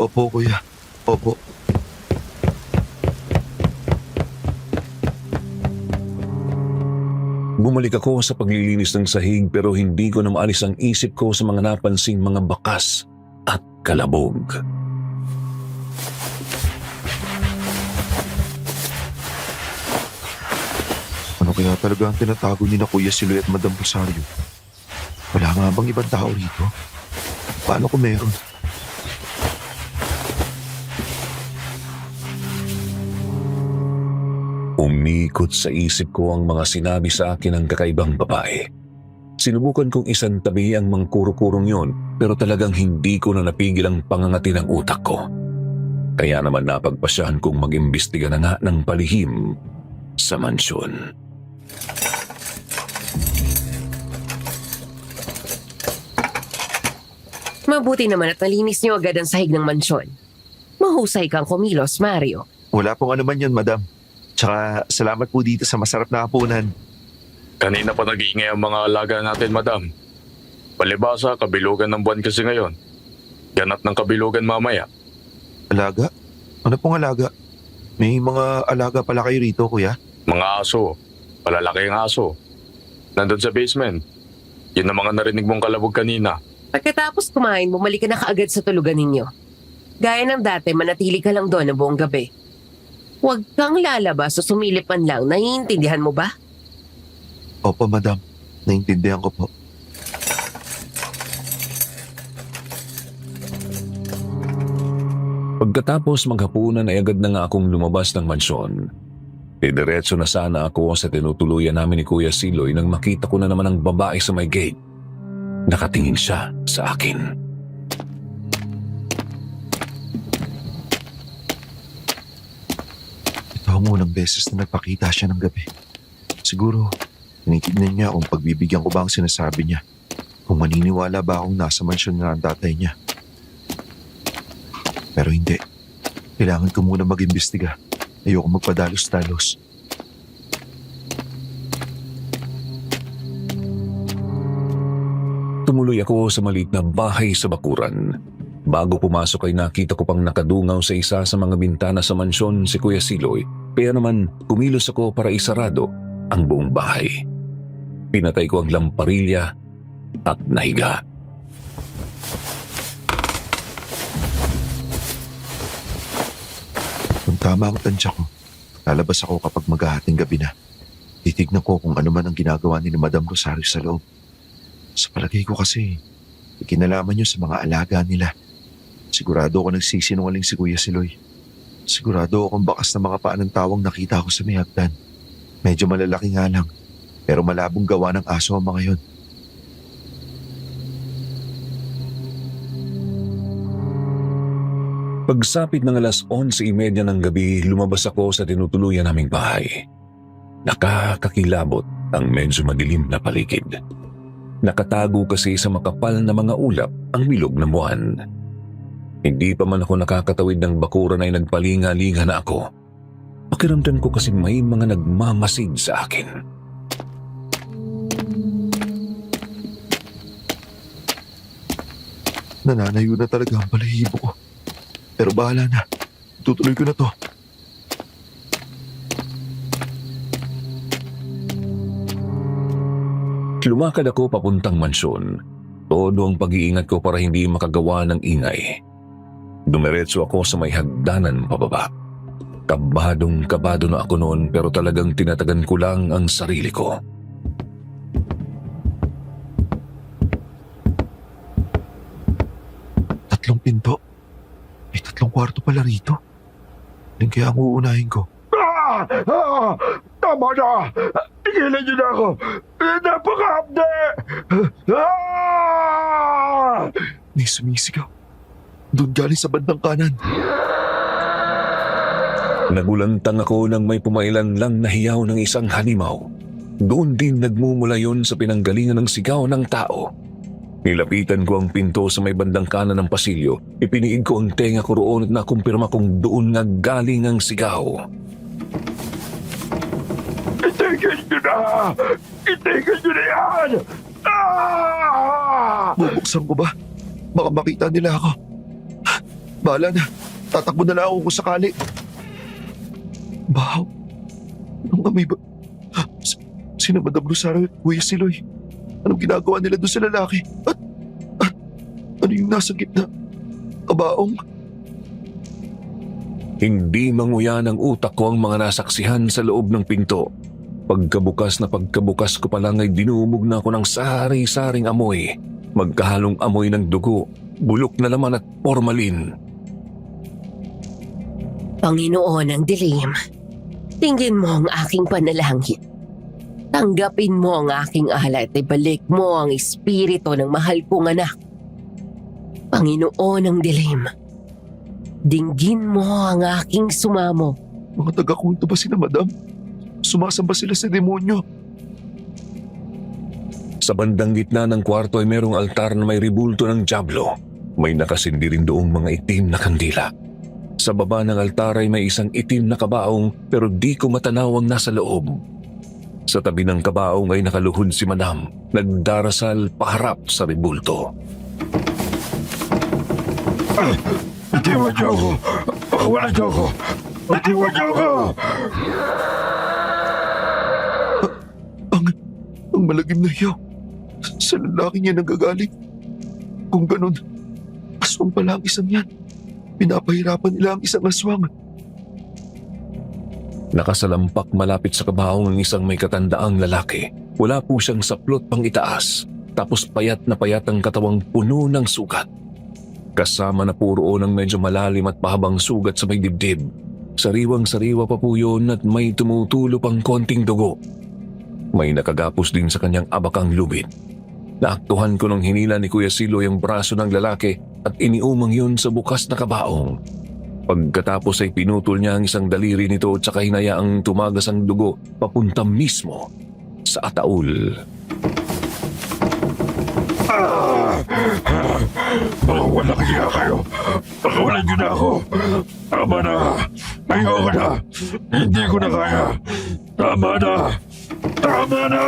Opo, kuya. Opo. Bumalik ako sa paglilinis ng sahig pero hindi ko na maalis ang isip ko sa mga napansing mga bakas at kalabog. Ano kaya talaga ang tinatago ni na Kuya Siloy at Madam Rosario? Wala nga bang ibang tao rito? Paano kung meron? Umikot sa isip ko ang mga sinabi sa akin ng kakaibang babae. Sinubukan kong isang tabi ang mangkuro-kurong yun pero talagang hindi ko na napigil ang pangangati ng utak ko. Kaya naman napagpasyahan kong mag-imbestiga na nga ng palihim sa mansyon. Mabuti naman at nalinis niyo agad ang sahig ng mansyon. Mahusay kang kumilos, Mario. Wala pong ano man yun, Madam. Tsaka salamat po dito sa masarap na hapunan. Kanina pa nag-iingay ang mga alaga natin, madam. Palibasa, kabilugan ng buwan kasi ngayon. Ganap ng kabilugan mamaya. Alaga? Ano pong alaga? May mga alaga pala kayo rito, kuya? Mga aso. Palalaking aso. Nandun sa basement. Yun ang mga narinig mong kalabog kanina. Pagkatapos kumain, bumalik ka na kaagad sa tulugan ninyo. Gaya ng dati, manatili ka lang doon ang buong gabi. Huwag kang lalabas o sumilipan lang, naiintindihan mo ba? Opo, madam. Naintindihan ko po. Pagkatapos maghapunan ay agad na nga akong lumabas ng mansyon. Diretso na sana ako sa tinutuluyan namin ni Kuya Siloy nang makita ko na naman ang babae sa may gate. Nakatingin siya sa akin. Ito ang unang beses na nagpakita siya ng gabi. Siguro, tinitignan niya kung pagbibigyan ko ba ang sinasabi niya. Kung maniniwala ba akong nasa mansyon nga ang tatay niya. Pero hindi. Kailangan ko muna mag-imbestiga. Ayoko magpadalos-dalos. Tumuloy ako sa maliit na bahay sa bakuran. Bago pumasok ay nakita ko pang nakadungaw sa isa sa mga bintana sa mansyon si Kuya Siloy. Kaya naman kumilos ako para isarado ang buong bahay. Pinatay ko ang lamparilla at nahiga. Kung tama ang tansya ko, lalabas ako kapag maghahating gabi na. Titignan ko kung ano man ang ginagawa ni Madam Rosario sa loob. Sa palagay ko kasi, ikinalaman niyo sa mga alaga nila. Sigurado ako nagsisinungaling si Kuya Siloy. Sigurado akong bakas na mga paan ng tawang nakita ko sa may hagdan. Medyo malalaki nga lang, pero malabong gawa ng aso ang mga yon. Pagsapit ng alas 11:30 ng gabi, lumabas ako sa tinutuluyan naming bahay. Nakakakilabot ang medyo madilim na paligid. Nakatago kasi sa makapal na mga ulap ang bilog na buwan. Hindi pa man ako nakakatawid ng bakuran ay nagpalinga-linga na ako. Pakiramdam ko kasi may mga nagmamasid sa akin. Nananayo na talaga ang balahibo ko. Pero bahala na. Tutuloy ko na to. Lumakad ako papuntang mansyon. Todo ang pag-iingat ko para hindi makagawa ng ingay. Dumiretso ako sa may hagdanan pababa. Kabadong-kabado na ako noon pero talagang tinatagan ko lang ang sarili ko. Tatlong pinto. May tatlong kwarto pala rito. Alin kaya ang uunahin ko? Tama na! Tigilan niyo na ako! Napaka-hapde! May sumisigaw. Doon galing sa bandang kanan. Nagulantang ako nang may pumailan lang na hiyaw ng isang halimaw. Doon din nagmumula yun sa pinanggalingan ng sigaw ng tao. Nilapitan ko ang pinto sa may bandang kanan ng pasilyo. Ipiniig ko ang tenga ko roon at nakumpirma kong doon nga galing ang sigaw. Itigil niyo na! Itigil niyo na yan! Bubuksan ko ba? Baka makita nila ako. Bahala na. Tatakbo na lang ako kung sakali. Bahaw. Anong amoy ba? Sina Madam Rosario at Kuya Siloy? Anong ginagawa nila doon sa lalaki? At ano yung nasa gitna? Kabaong? Hindi manguya ng utak ko ang mga nasaksihan sa loob ng pinto. Pagkabukas ko pa lang ay dinumog na ako ng sari-saring amoy. Magkahalong amoy ng dugo, bulok na laman at formalin. Panginoon ng dilim, tingin mo ang aking panalangin. Tanggapin mo ang aking alay at ibalik mo ang espiritu ng mahal kong anak. Panginoon ng dilim, dinggin mo ang aking sumamo. Mga taga-kulto ba sila, Madam? Sumasamba sila sa demonyo. Sa bandang gitna ng kwarto ay merong altar na may ribulto ng dyablo. May nakasindi rin doong mga itim na kandila. Sa baba ng altar ay may isang itim na kabaong pero di ko matanaw ang nasa loob. Sa tabi ng kabaong ay nakaluhod si Madam, nagdarasal paharap sa rebulto. Bitiwan niyo ako! Pakawalan niyo ako! Bitiwan niyo ako! Ang malagim na hiyaw. Sa lalaki niya nanggagaling. Kung ganun, aswang pala ang isang yan. Pinapahirapan nila ang isang aswang. Nakasalampak malapit sa kabaong ang isang may katandaang lalaki. Wala po siyang saplot pang itaas, tapos payat na payat ang katawang puno ng sugat. Kasama na po roon ang medyo malalim at pahabang sugat sa may dibdib. Sariwang-sariwa pa po yun at may tumutulo pang konting dugo. May nakagapos din sa kanyang abakang lubid. Naaktuhan ko nung hinila ni Kuya Siloy ang braso ng lalaki at iniumang yun sa bukas na kabaong. Pagkatapos ay pinutol niya ang isang daliri nito at saka hinayaang tumagas ang dugo papunta mismo sa ataul. Mga walang hiya kayo! Pakawalan niyo na ako! Tama na! Ayoko na! Hindi ko na kaya! Tama na! Tama na!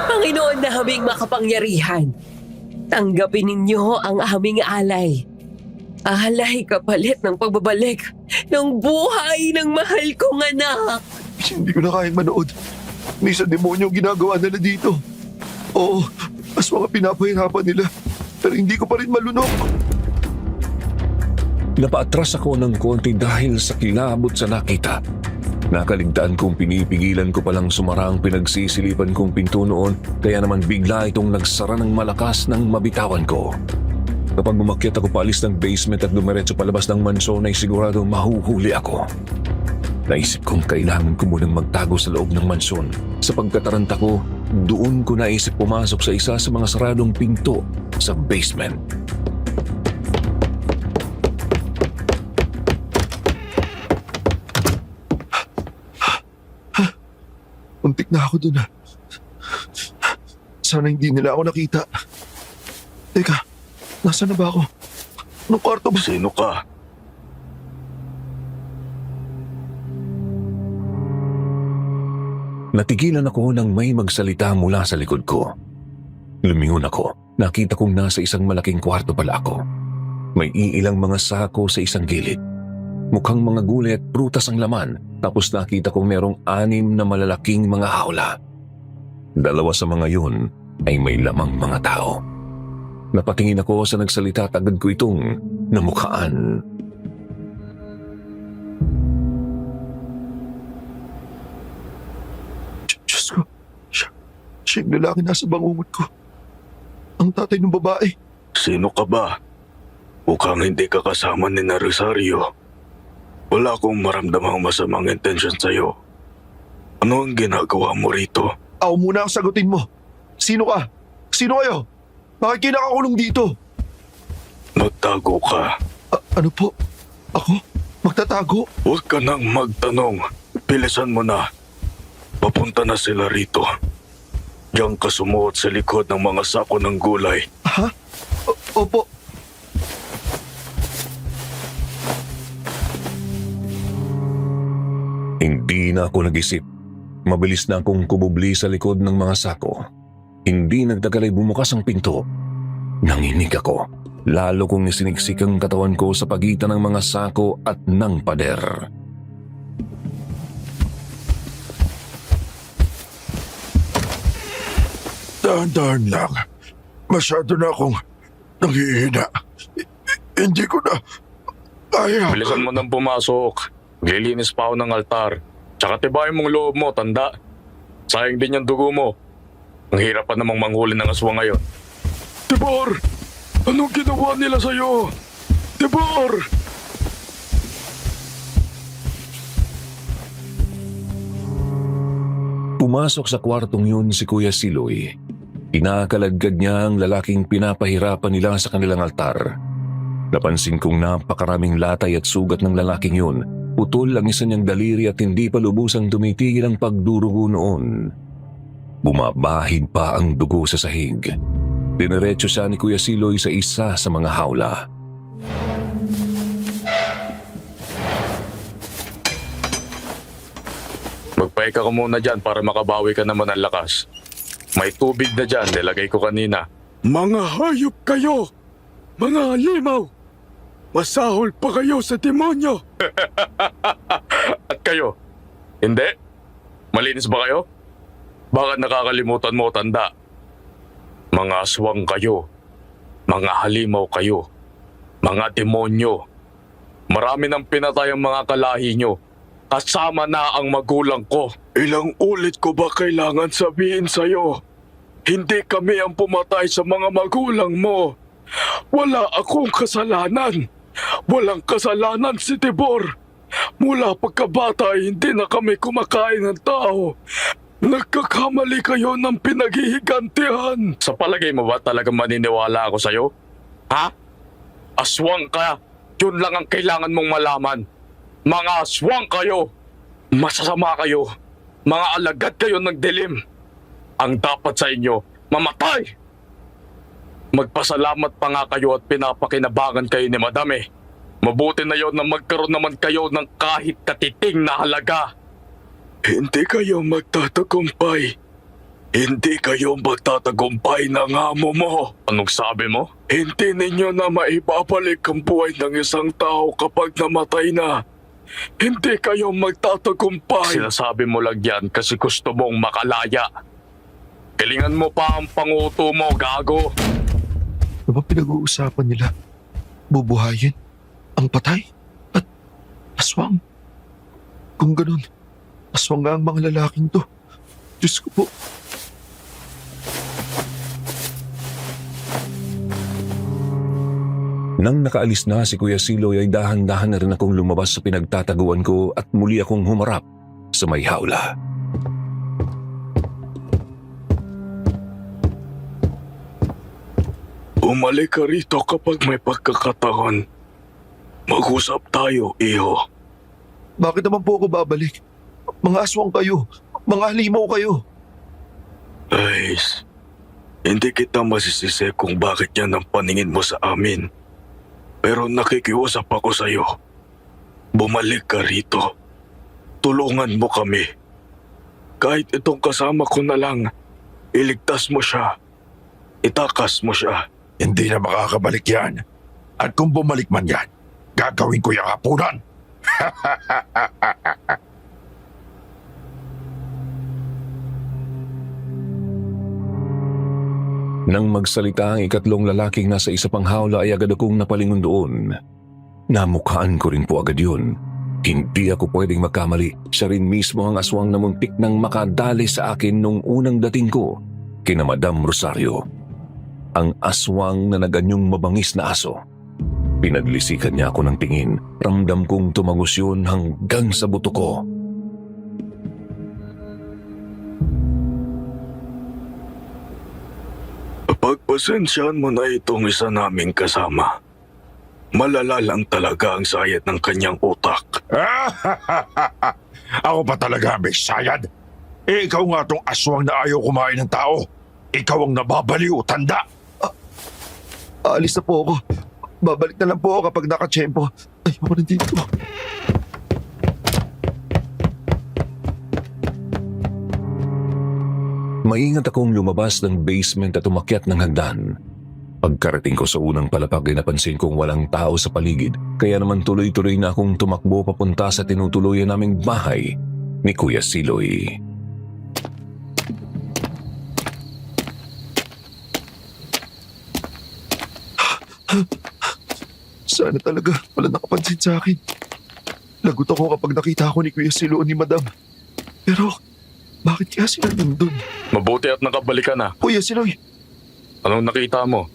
Panginoon naming makapangyarihan, tanggapin ninyo ang aming alay. Alay kapalit ng pagbabalik ng buhay ng mahal kong anak. Hindi ko na kayang manood. May isang demonyo ang ginagawa nila dito. Oo, aswang ang pinapahirapan nila. Pero hindi ko pa rin malunok. Napaatras ako ng konti dahil sa kilabot sa nakita. Nakaligtaan kong pinipigilan ko palang sumara ang pinagsisilipan kong pinto noon, kaya naman bigla itong nagsara ng malakas nang mabitawan ko. Kapag umakyat ako paalis ng basement at dumiretso palabas ng mansyon ay sigurado mahuhuli ako. Naisip kong kailangan ko munang magtago sa loob ng mansyon. Sa pagkataranta ko, doon ko naisip pumasok sa isa sa mga saradong pinto sa basement. Muntik na ako dun. Sana hindi nila ako nakita. Teka, nasaan na ba ako? Anong kwarto ba? Sino ka? Natigilan ako nang may magsalita mula sa likod ko. Lumingon ako. Nakita kong nasa isang malaking kwarto pala ako. May iilang mga sako sa isang gilid. Mukhang mga gulay at prutas ang laman, tapos nakita kong merong 6 na malalaking mga hawla. 2 sa mga yun ay may lamang mga tao. Napatingin ako sa nagsalita at agad ko itong namukhaan. Diyos ko, siya yung lalaki nasa bangungot ko. Ang tatay ng babae. Sino ka ba? Mukhang hindi ka kasama ni na Rosario. Wala akong maramdamang masamang intensyon sa'yo. Ano ang ginagawa mo rito? Ako muna ang sagutin mo. Sino ka? Sino kayo? Bakit kinakakulong dito? Magtago ka. Ano po? Ako? Magtatago? Huwag ka nang magtanong. Bilisan mo na. Papunta na sila rito. Diyan ka sumuot sa likod ng mga sako ng gulay. Ha? Opo. Hindi na ako nag-isip. Mabilis na akong kumubli sa likod ng mga sako. Hindi nagtagal ay bumukas ang pinto. Nanginig ako. Lalo kong isiniksik ang katawan ko sa pagitan ng mga sako at ng pader. Dahan-dahan lang. Masyado na akong nanghihina. Hindi ko na kaya. Bilisan mo nang pumasok. Maglilinis pa ako ng altar. Tsaka tibayin mong loob mo, tanda. Sayang din yung dugo mo. Ang hirap pa namang manghuli ng aswang ngayon. Tibor! Anong ginawa nila sa'yo? Tibor! Pumasok sa kwartong yun si Kuya Siloy. Inakaladkad niya ang lalaking pinapahirapan nila sa kanilang altar. Napansin kong napakaraming latay at sugat ng lalaking yun. Putol ang isa niyang daliri at hindi pa lubusang tumitigil ang pagdurugo noon. Bumabahid pa ang dugo sa sahig. Diniretso siya ni Kuya Siloy sa isa sa mga hawla. Magpahinga ka muna dyan para makabawi ka naman ng lakas. May tubig na dyan, nilagay ko kanina. Mga hayop kayo! Mga limaw! Masahol pa kayo sa demonyo! At kayo? Hindi? Malinis ba kayo? Bakit nakakalimutan mo, tanda? Mga aswang kayo. Mga halimaw kayo. Mga demonyo. Marami nang pinatay ang mga kalahi nyo. Kasama na ang magulang ko. Ilang ulit ko ba kailangan sabihin sa'yo? Hindi kami ang pumatay sa mga magulang mo. Wala akong kasalanan. Walang kasalanan si Tibor. Mula pagkabata ay hindi na kami kumakain ng tao. Nagkakamali kayo ng pinaghihigantihan. Sa palagay mo ba talagang maniniwala ako sa'yo? Ha? Aswang ka. Yun lang ang kailangan mong malaman. Mga aswang kayo. Masasama kayo. Mga alagad kayo ng dilim. Ang dapat sa inyo, mamatay. Magpasalamat pa nga kayo at pinapakinabangan kayo ni Madam eh. Mabuti na yon na magkaroon naman kayo ng kahit katiting na halaga. Hindi kayo magtatagumpay. Hindi kayo magtatagumpay ng amo mo. Anong sabi mo? Hindi ninyo na maibabalik ang buhay ng isang tao kapag namatay na. Hindi kayo magtatagumpay. Sinasabi mo lang yan kasi gusto mong makalaya. Kilingan mo pa ang panguto mo, gago. Ano ba pinag-uusapan nila? Bubuhayin? Ang patay? At aswang? Kung ganun, aswang nga ang mga lalaking to. Diyos ko po. Nang nakaalis na si Kuya Siloy ay dahan-dahan na rin akong lumabas sa pinagtataguan ko at muli akong humarap sa may hawla. Umalik ka rito kapag may pagkakataon. Mag-usap tayo, iho. Bakit naman po ako babalik? Mga aswang kayo. Mga halimaw kayo. Guys, hindi kita masisisi kung bakit yan ang paningin mo sa amin. Pero nakikiusap ako sa'yo. Bumalik ka rito. Tulungan mo kami. Kahit itong kasama ko na lang, iligtas mo siya. Itakas mo siya. Hindi na makakabalik yan. At kung bumalik man yan, gagawin ko yung hapunan. Nang magsalita ang ikatlong lalaking nasa isa pang hawla ay agad akong napalingon doon. Namukhaan ko rin po agad yun. Hindi ako pwedeng magkamali. Siya rin mismo ang aswang na muntik nang makadali sa akin nung unang dating ko kina Madam Rosario. Ang aswang na naganyong mabangis na aso. Pinaglisikan niya ako ng tingin. Ramdam kong tumagos yun hanggang sa buto ko. Pagpasensyahan mo na itong isa naming kasama. Malala lang talaga ang sayad ng kanyang utak. Ako pa talaga may sayad. Ikaw nga tong aswang na ayaw kumain ng tao. Ikaw ang nababaliw, tanda. Aalis na po ako. Babalik na lang po ako kapag nakatsyempo. Ayoko na dito. Maingat akong lumabas ng basement at umakyat ng hagdan. Pagkarating ko sa unang palapag ay napansin kong walang tao sa paligid, kaya naman tuloy-tuloy na akong tumakbo papunta sa tinutuluyan naming bahay ni Kuya Siloy. Sana talaga wala nakapansin sa akin. Lagot ako kapag nakita ako ni Kuya Silo ni Madam. Pero bakit kaya sila nandun? Mabuti at nakabalik ka na. Kuya Siloy, Anong nakita mo?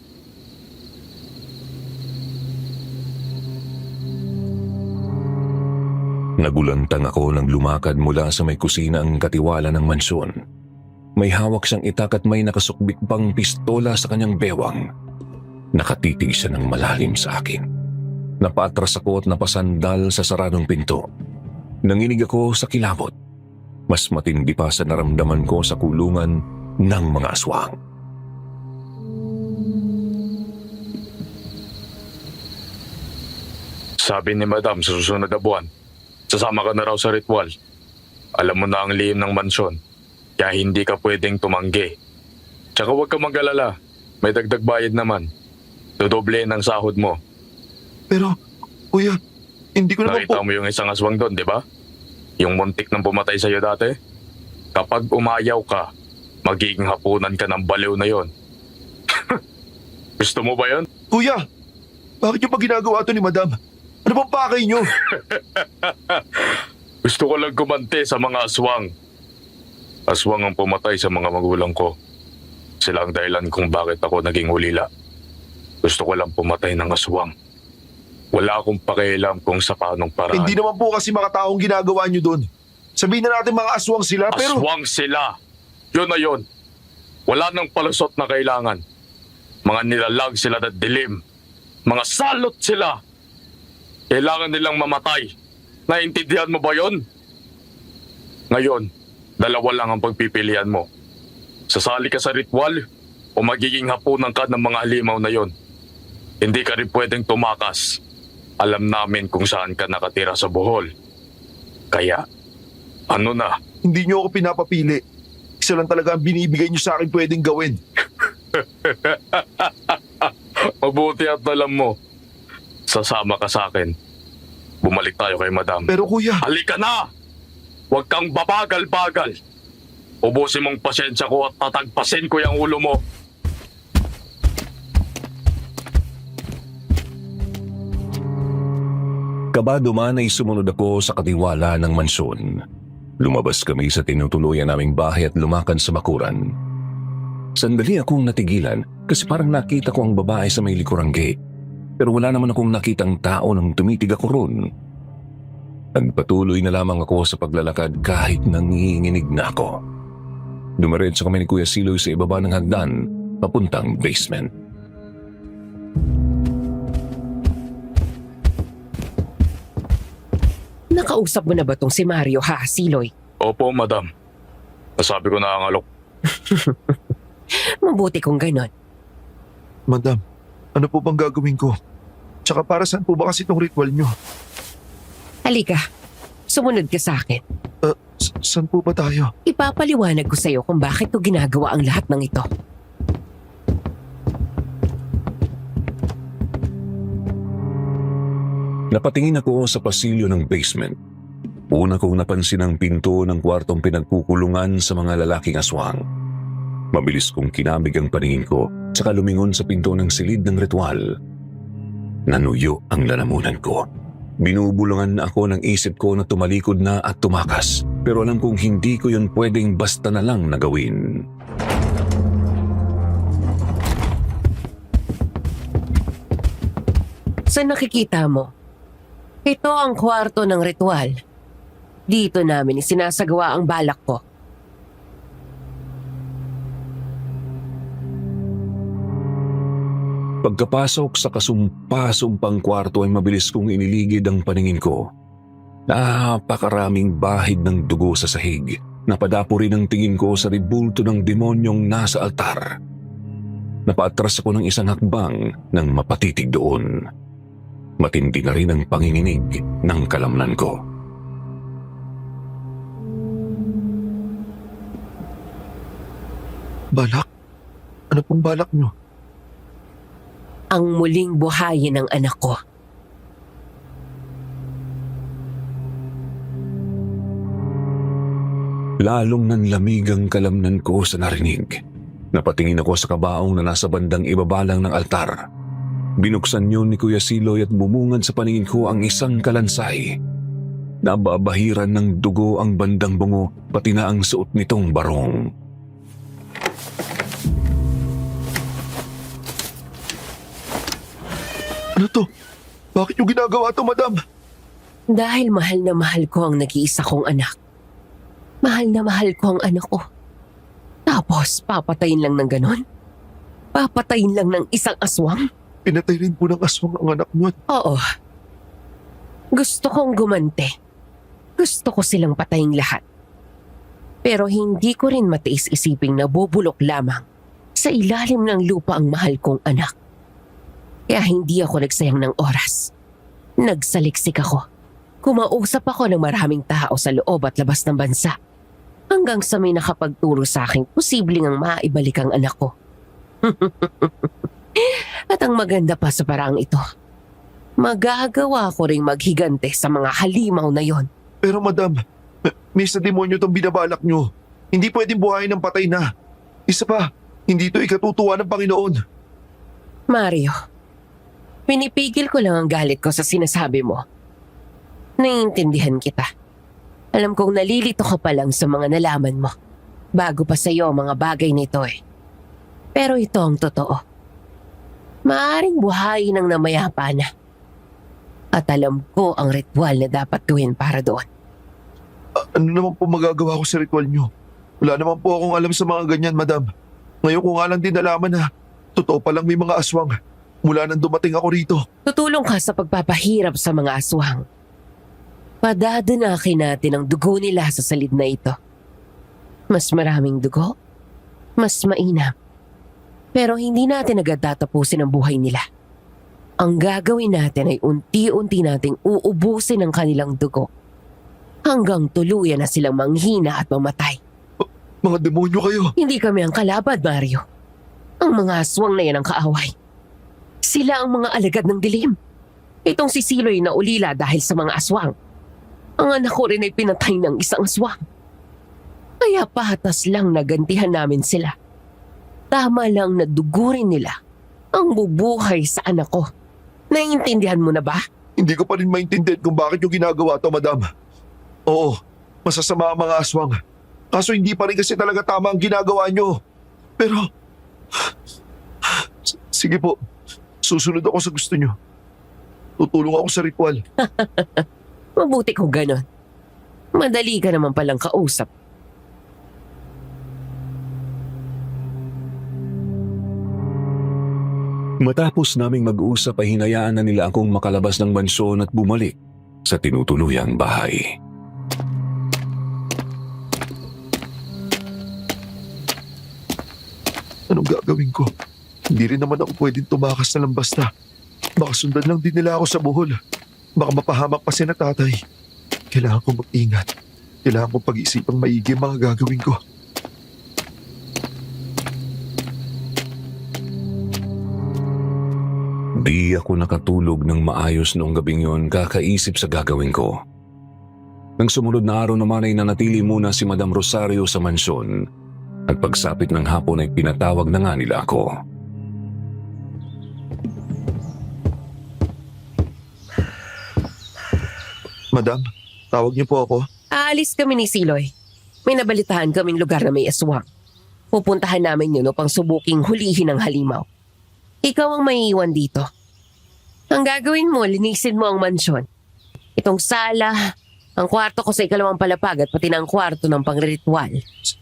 Nagulantang ako nang lumakad mula sa may kusina ang katiwala ng mansyon. May hawak siyang itak at may nakasukbit pang pistola sa kanyang bewang. Nakatitig siya ng malalim sa akin. Napaatras ako at napasandal sa saradong pinto. Nanginig ako sa kilabot. Mas matindi pa sa naramdaman ko sa kulungan ng mga aswang. Sabi ni Madam sa susunod na buwan, sasama ka na raw sa ritual. Alam mo na ang lihim ng mansyon, kaya hindi ka pwedeng tumanggi. Tsaka huwag ka mag-alala, may dagdag bayad naman. Dodoblehin ang sahod mo. Pero, kuya, hindi ko naman po... Nakita mo yung isang aswang doon, di ba? Yung muntik nang pumatay sa'yo dati? Kapag umayaw ka, magiging hapunan ka ng baliw na yon. Gusto mo ba yon? Kuya, bakit yung pa ginagawa to ni madam? Ano bang pakay nyo? Gusto ko lang gumante sa mga aswang. Aswang ang pumatay sa mga magulang ko. Sila ang dahilan kung bakit ako naging ulila. Gusto ko lang pumatay ng aswang. Wala akong pakialam kung sa paanong paraan. Hindi naman po kasi makataong ginagawa nyo doon. Sabihin na natin mga aswang sila, pero... Aswang sila. Yun na yun. Wala nang palusot na kailangan. Mga nilalag sila na dilim. Mga salot sila. Kailangan nilang mamatay. Naintindihan mo ba yun? Ngayon, dalawa lang ang pagpipilian mo. Sasali ka sa ritual o magiging hapunan ka ng mga halimaw na yon. Hindi ka rin pwedeng tumakas. Alam namin kung saan ka nakatira sa Bohol. Kaya, ano na? Hindi nyo ako pinapapili. Isa lang talaga ang binibigay nyo sa akin pwedeng gawin. Mabuti at alam mo. Sasama ka sa akin. Bumalik tayo kay madam. Pero kuya, Halika na! Huwag kang babagal-bagal. Ubusin mong pasensya ko at tatagpasin ko yung ulo mo. Kabado man ay sumunod ako sa katiwala ng mansyon. Lumabas kami sa tinutuluyan naming bahay at lumakad sa bakuran. Sandali akong natigilan kasi parang nakita ko ang babae sa may likurang gate. Pero wala naman akong nakitang tao nang tumitig ako roon. Nagpatuloy na lamang ako sa paglalakad kahit nanginginig na ako. Dumiretso kami ni Kuya Siloy sa ibaba ng hagdan papuntang basement. Nakausap mo na ba tong si Mario ha, Siloy? Opo, madam. Nasabi ko na ang alok. Mabuti kung ganon. madam, ano po bang gagawin ko? Tsaka para saan po ba kasi itong ritual nyo? Halika, sumunod ka sa akin. Saan po ba tayo? Ipapaliwanag ko sa'yo kung bakit ko ginagawa ang lahat ng ito. Napatingin ako sa pasilyo ng basement. Una kong napansin ang pinto ng kwartong pinagkukulungan sa mga lalaking aswang. Mabilis kong kinabig ang paningin ko, saka lumingon sa pinto ng silid ng ritual. Nanuyo ang lalamunan ko. Binubulungan na ako ng isip ko na tumalikod na at tumakas. Pero alam kong hindi ko yun pwedeng basta na lang nagawin. Saan nakikita mo? Ito ang kwarto ng ritual. Dito namin isinasagawa ang balak ko. Pagkapasok sa kasumpa-sumpang kwarto ay mabilis kong iniligid ang paningin ko. Napakaraming bahid ng dugo sa sahig. Napadapo rin ang tingin ko sa ribulto ng demonyong nasa altar. Napaatras ako ng isang hakbang nang mapatitig doon. Matindi na rin ang panginginig ng kalamnan ko. Balak? Ano pong balak nyo? Ang muling buhayin ng anak ko. Lalong nanlamig ang kalamnan ko sa narinig. Napatingin ako sa kabaong na nasa bandang ibabalang ng altar. Binuksan yun ni Kuya Siloy at bumungad sa paningin ko ang isang kalansay. Nababahiran ng dugo ang bandang bungo pati na ang suot nitong barong. Ano to? Bakit yung ginagawa to, madam? Dahil mahal na mahal ko ang nag-iisa kong anak. Mahal na mahal ko ang anak ko. Tapos, papatayin lang ng ganon? Papatayin lang ng isang aswang? Pinatay rin po ng aswang ang anak nyo. Oo. Gusto kong gumante. Gusto ko silang patayin lahat. Pero hindi ko rin matiis isiping nabubulok lamang sa ilalim ng lupa ang mahal kong anak. Kaya hindi ako nagsayang ng oras. Nagsaliksik ako Kumausap ako ng maraming tao sa loob at labas ng bansa. Hanggang sa may nakapagturo sa akin, posibleng ang maibalik ang anak ko. At ang maganda pa sa paraang ito, magagawa ko ring maghigante sa mga halimaw na yon. Pero madam, may sa demonyo tong binabalak nyo. Hindi pwedeng buhayin ng patay na. Isa pa, hindi to ikatutuwa ng Panginoon. Mario, pinipigil ko lang ang galit ko sa sinasabi mo. Naiintindihan kita. Alam kong nalilito ka pa lang sa mga nalaman mo. Bago pa sa'yo ang mga bagay nito eh. Pero ito ang totoo. Maaring buhayin ng namayapa na. At alam ko ang ritual na dapat gawin para doon. Ano naman po magagawa ko sa ritual nyo? Wala naman po akong alam sa mga ganyan, madam. Ngayon ko nga lang din nalaman na totoo palang may mga aswang mula nang dumating ako rito. Tutulong ka sa pagpapahirap sa mga aswang. Padadanakin natin ang dugo nila sa salid na ito. Mas maraming dugo, mas mainam. Pero hindi natin agad tatapusin ang buhay nila. Ang gagawin natin ay unti-unti nating uubusin ang kanilang dugo hanggang tuluyan na silang manghina at mamatay. Mga demonyo kayo. Hindi kami ang kalaban, Mario. Ang mga aswang na yan ang kaaway. Sila ang mga alagad ng dilim. Itong si Siloy na ulila dahil sa mga aswang. Ang anak ko rin ay pinatay ng isang aswang. Kaya patas lang nagantihan namin sila. Tama lang na dugurin nila ang bubuhay sa anak ko. Naiintindihan mo na ba? Hindi ko pa rin maintindihan kung bakit yung ginagawa to, madam. Oo, masasama ang mga aswang. Kaso hindi pa rin kasi talaga tama ang ginagawa nyo. Pero, sige po, susunod ako sa gusto nyo. Tutulong ako sa ritual. Mabuti kung ganon. Madali ka naman palang kausap. Matapos naming mag-usap ay hinayaan na nila akong makalabas ng mansyon at bumalik sa tinutuluyang bahay. Anong gagawin ko? Hindi rin naman ako pwedeng tumakas na lang basta. Baka sundan lang din nila ako sa buhol. Baka mapahamak pa si na tatay. Kailangan ko mag-ingat. Kailangan ko pag-isipang maigi ang mga gagawin ko. Di ako nakatulog ng maayos noong gabing yon kakaisip sa gagawin ko. Nang sumunod na araw naman ay nanatili muna si Madam Rosario sa mansyon at pagsapit ng hapon ay pinatawag na nga nila ako. Madam, tawag niyo po ako. Aalis kami ni Siloy. May nabalitaan kaming lugar na may aswang. Pupuntahan namin yun upang subuking hulihin ang halimaw. Ikaw ang maiiwan dito. Ang gagawin mo, linisin mo ang mansyon. Itong sala, ang kwarto ko sa ikalawang palapag at pati na ang kwarto ng pangriritual.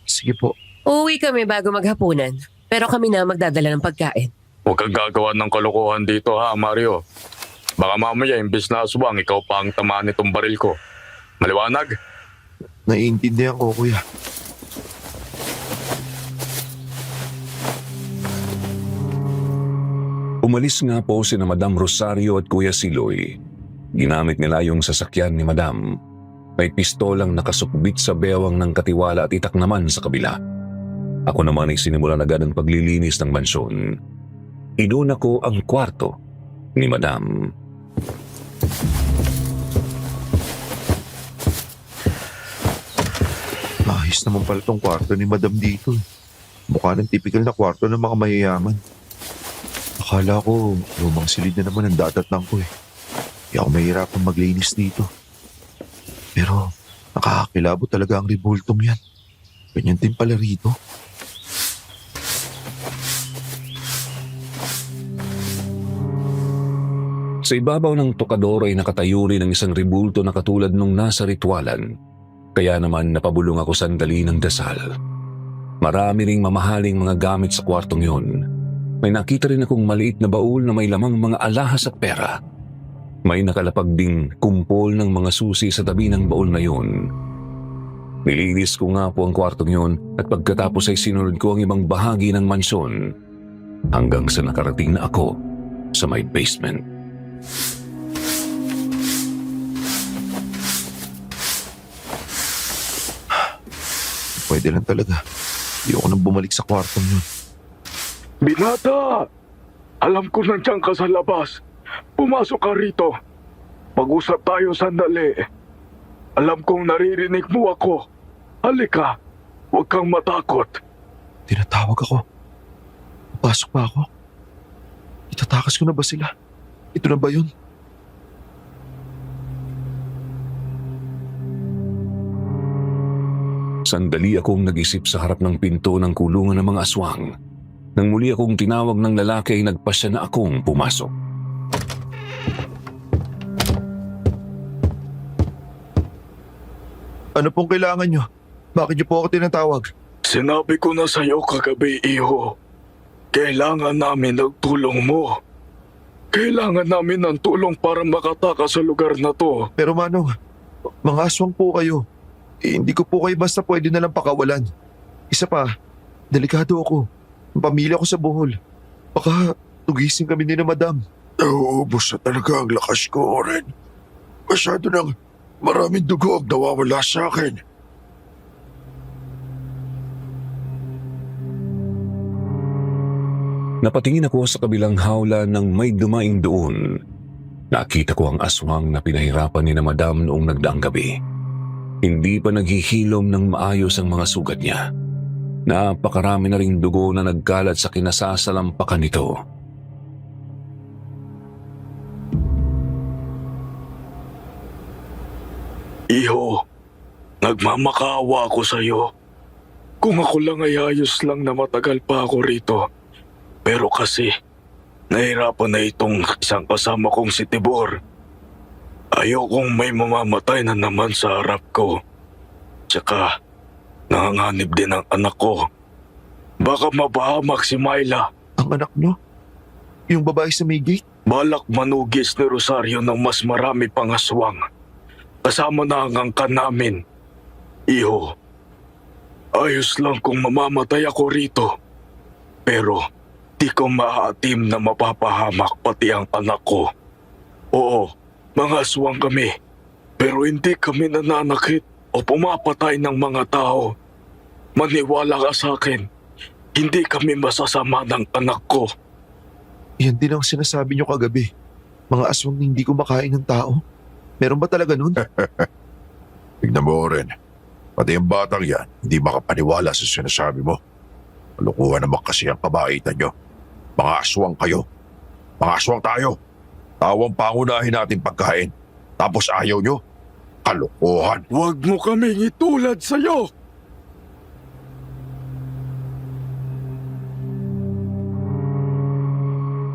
Sige po. Uuwi kami bago maghapunan, pero kami na magdadala ng pagkain. Huwag kang gagawa ng kalokohan dito ha, Mario. Baka mamaya imbis na aswang, ikaw pa ang tamaan nitong baril ko. Maliwanag? Naiintindihan ko, kuya. Umalis nga po si na Madam Rosario at Kuya Siloy. Ginamit nila yung sasakyan ni Madam. May pistolang nakasukbit sa bewang ng katiwala at itak naman sa kabila. Ako naman ay sinimulan agad ang paglilinis ng mansyon. Inuna ko ang kwarto ni Madam. Ayos naman pala tong kwarto ni Madam dito. Mukha ng typical na kwarto ng mga mayayaman. Akala ko, lumang silid na naman ang dadatnan ko eh. Kaya ako mahirapan maglinis dito. Pero nakakakilabot talaga ang ribultong yan. Ganyan din pala rito. Sa ibabaw ng tokador ay nakatayo rin ang isang ribulto na katulad nung nasa ritualan. Kaya naman napabulong ako sandali ng dasal. Marami ring mamahaling mga gamit sa kwartong yon. May nakita rin akong maliit na baul na may lamang mga alahas at pera. May nakalapag ding kumpol ng mga susi sa tabi ng baul na yon. Nilinis ko nga po ang kwartong yon at pagkatapos ay sinunod ko ang ibang bahagi ng mansyon hanggang sa nakarating na ako sa may basement. Pwede lang talaga. Hindi ako nang bumalik sa kwartong yun. Binata! Alam ko nandiyan ka sa labas. Pumasok ka rito. Pag-usap tayo sandali. Alam kong naririnig mo ako. Halika. Huwag kang matakot. Tinatawag ako. Papasok pa ako. Itatakas ko na ba sila? Ito na ba yun? Sandali akong nag-isip sa harap ng pinto ng kulungan ng mga aswang. Nang muli akong tinawag ng lalaki ay nagpasya na akong pumasok. Ano pong kailangan nyo? Bakit nyo po ako tinatawag? Sinabi ko na sa'yo kagabi, iho. Kailangan namin ng tulong mo. Kailangan namin ng tulong para makatakas sa lugar na to. Pero Manong, mga aswang po kayo. Hindi ko po kayo basta pwede na lang pakawalan. Isa pa, delikado ako. Ang pamilya ko sa Bohol. Baka tugisin kami ni na Madam. Nauubos na talaga ang lakas ko, Oren. Masyado nang maraming dugo ang nawawala sa akin. Napatingin ako sa kabilang hawla nang may dumaing doon. Nakita ko ang aswang na pinahirapan ni na Madam noong nagdaang gabi. Hindi pa naghihilom ng maayos ang mga sugat niya. Napakarami na ring dugo na nagkalat sa kinasasalampakan nito. Iho, nagmamakaawa ako sa'yo. Kung ako lang ay ayos lang na matagal pa ako rito. Pero kasi, nahirapan na itong isang kasama kong si Tibor. Ayokong may mamamatay na naman sa harap ko. Tsaka, nanganganib din ang anak ko. Baka mapahamak si Myla. Ang anak nyo? Yung babae sa may gate? Balak manugis ni Rosario ng mas marami pang aswang. Kasama na ang angkan namin. Iho, ayos lang kung mamamatay ako rito. Pero di ko maaatim na mapapahamak pati ang anak ko. Oo, mga aswang kami. Pero hindi kami nananakit o pumapatay ng mga tao. Maniwala ka sa akin. Hindi kami masasama ng anak ko. Yan din ang sinasabi nyo kagabi. Mga aswang na hindi kumakain ng tao. Meron ba talaga nun? Tignan mo, Oren. Pati ang batang yan, hindi makapaniwala sa sinasabi mo. Malukuhan naman kasi ang kabaitan nyo. Mga aswang kayo. Mga aswang tayo. Tawang pangunahin natin pagkain. Tapos ayaw nyo. Kalokohan. Huwag mo kaming itulad sa'yo!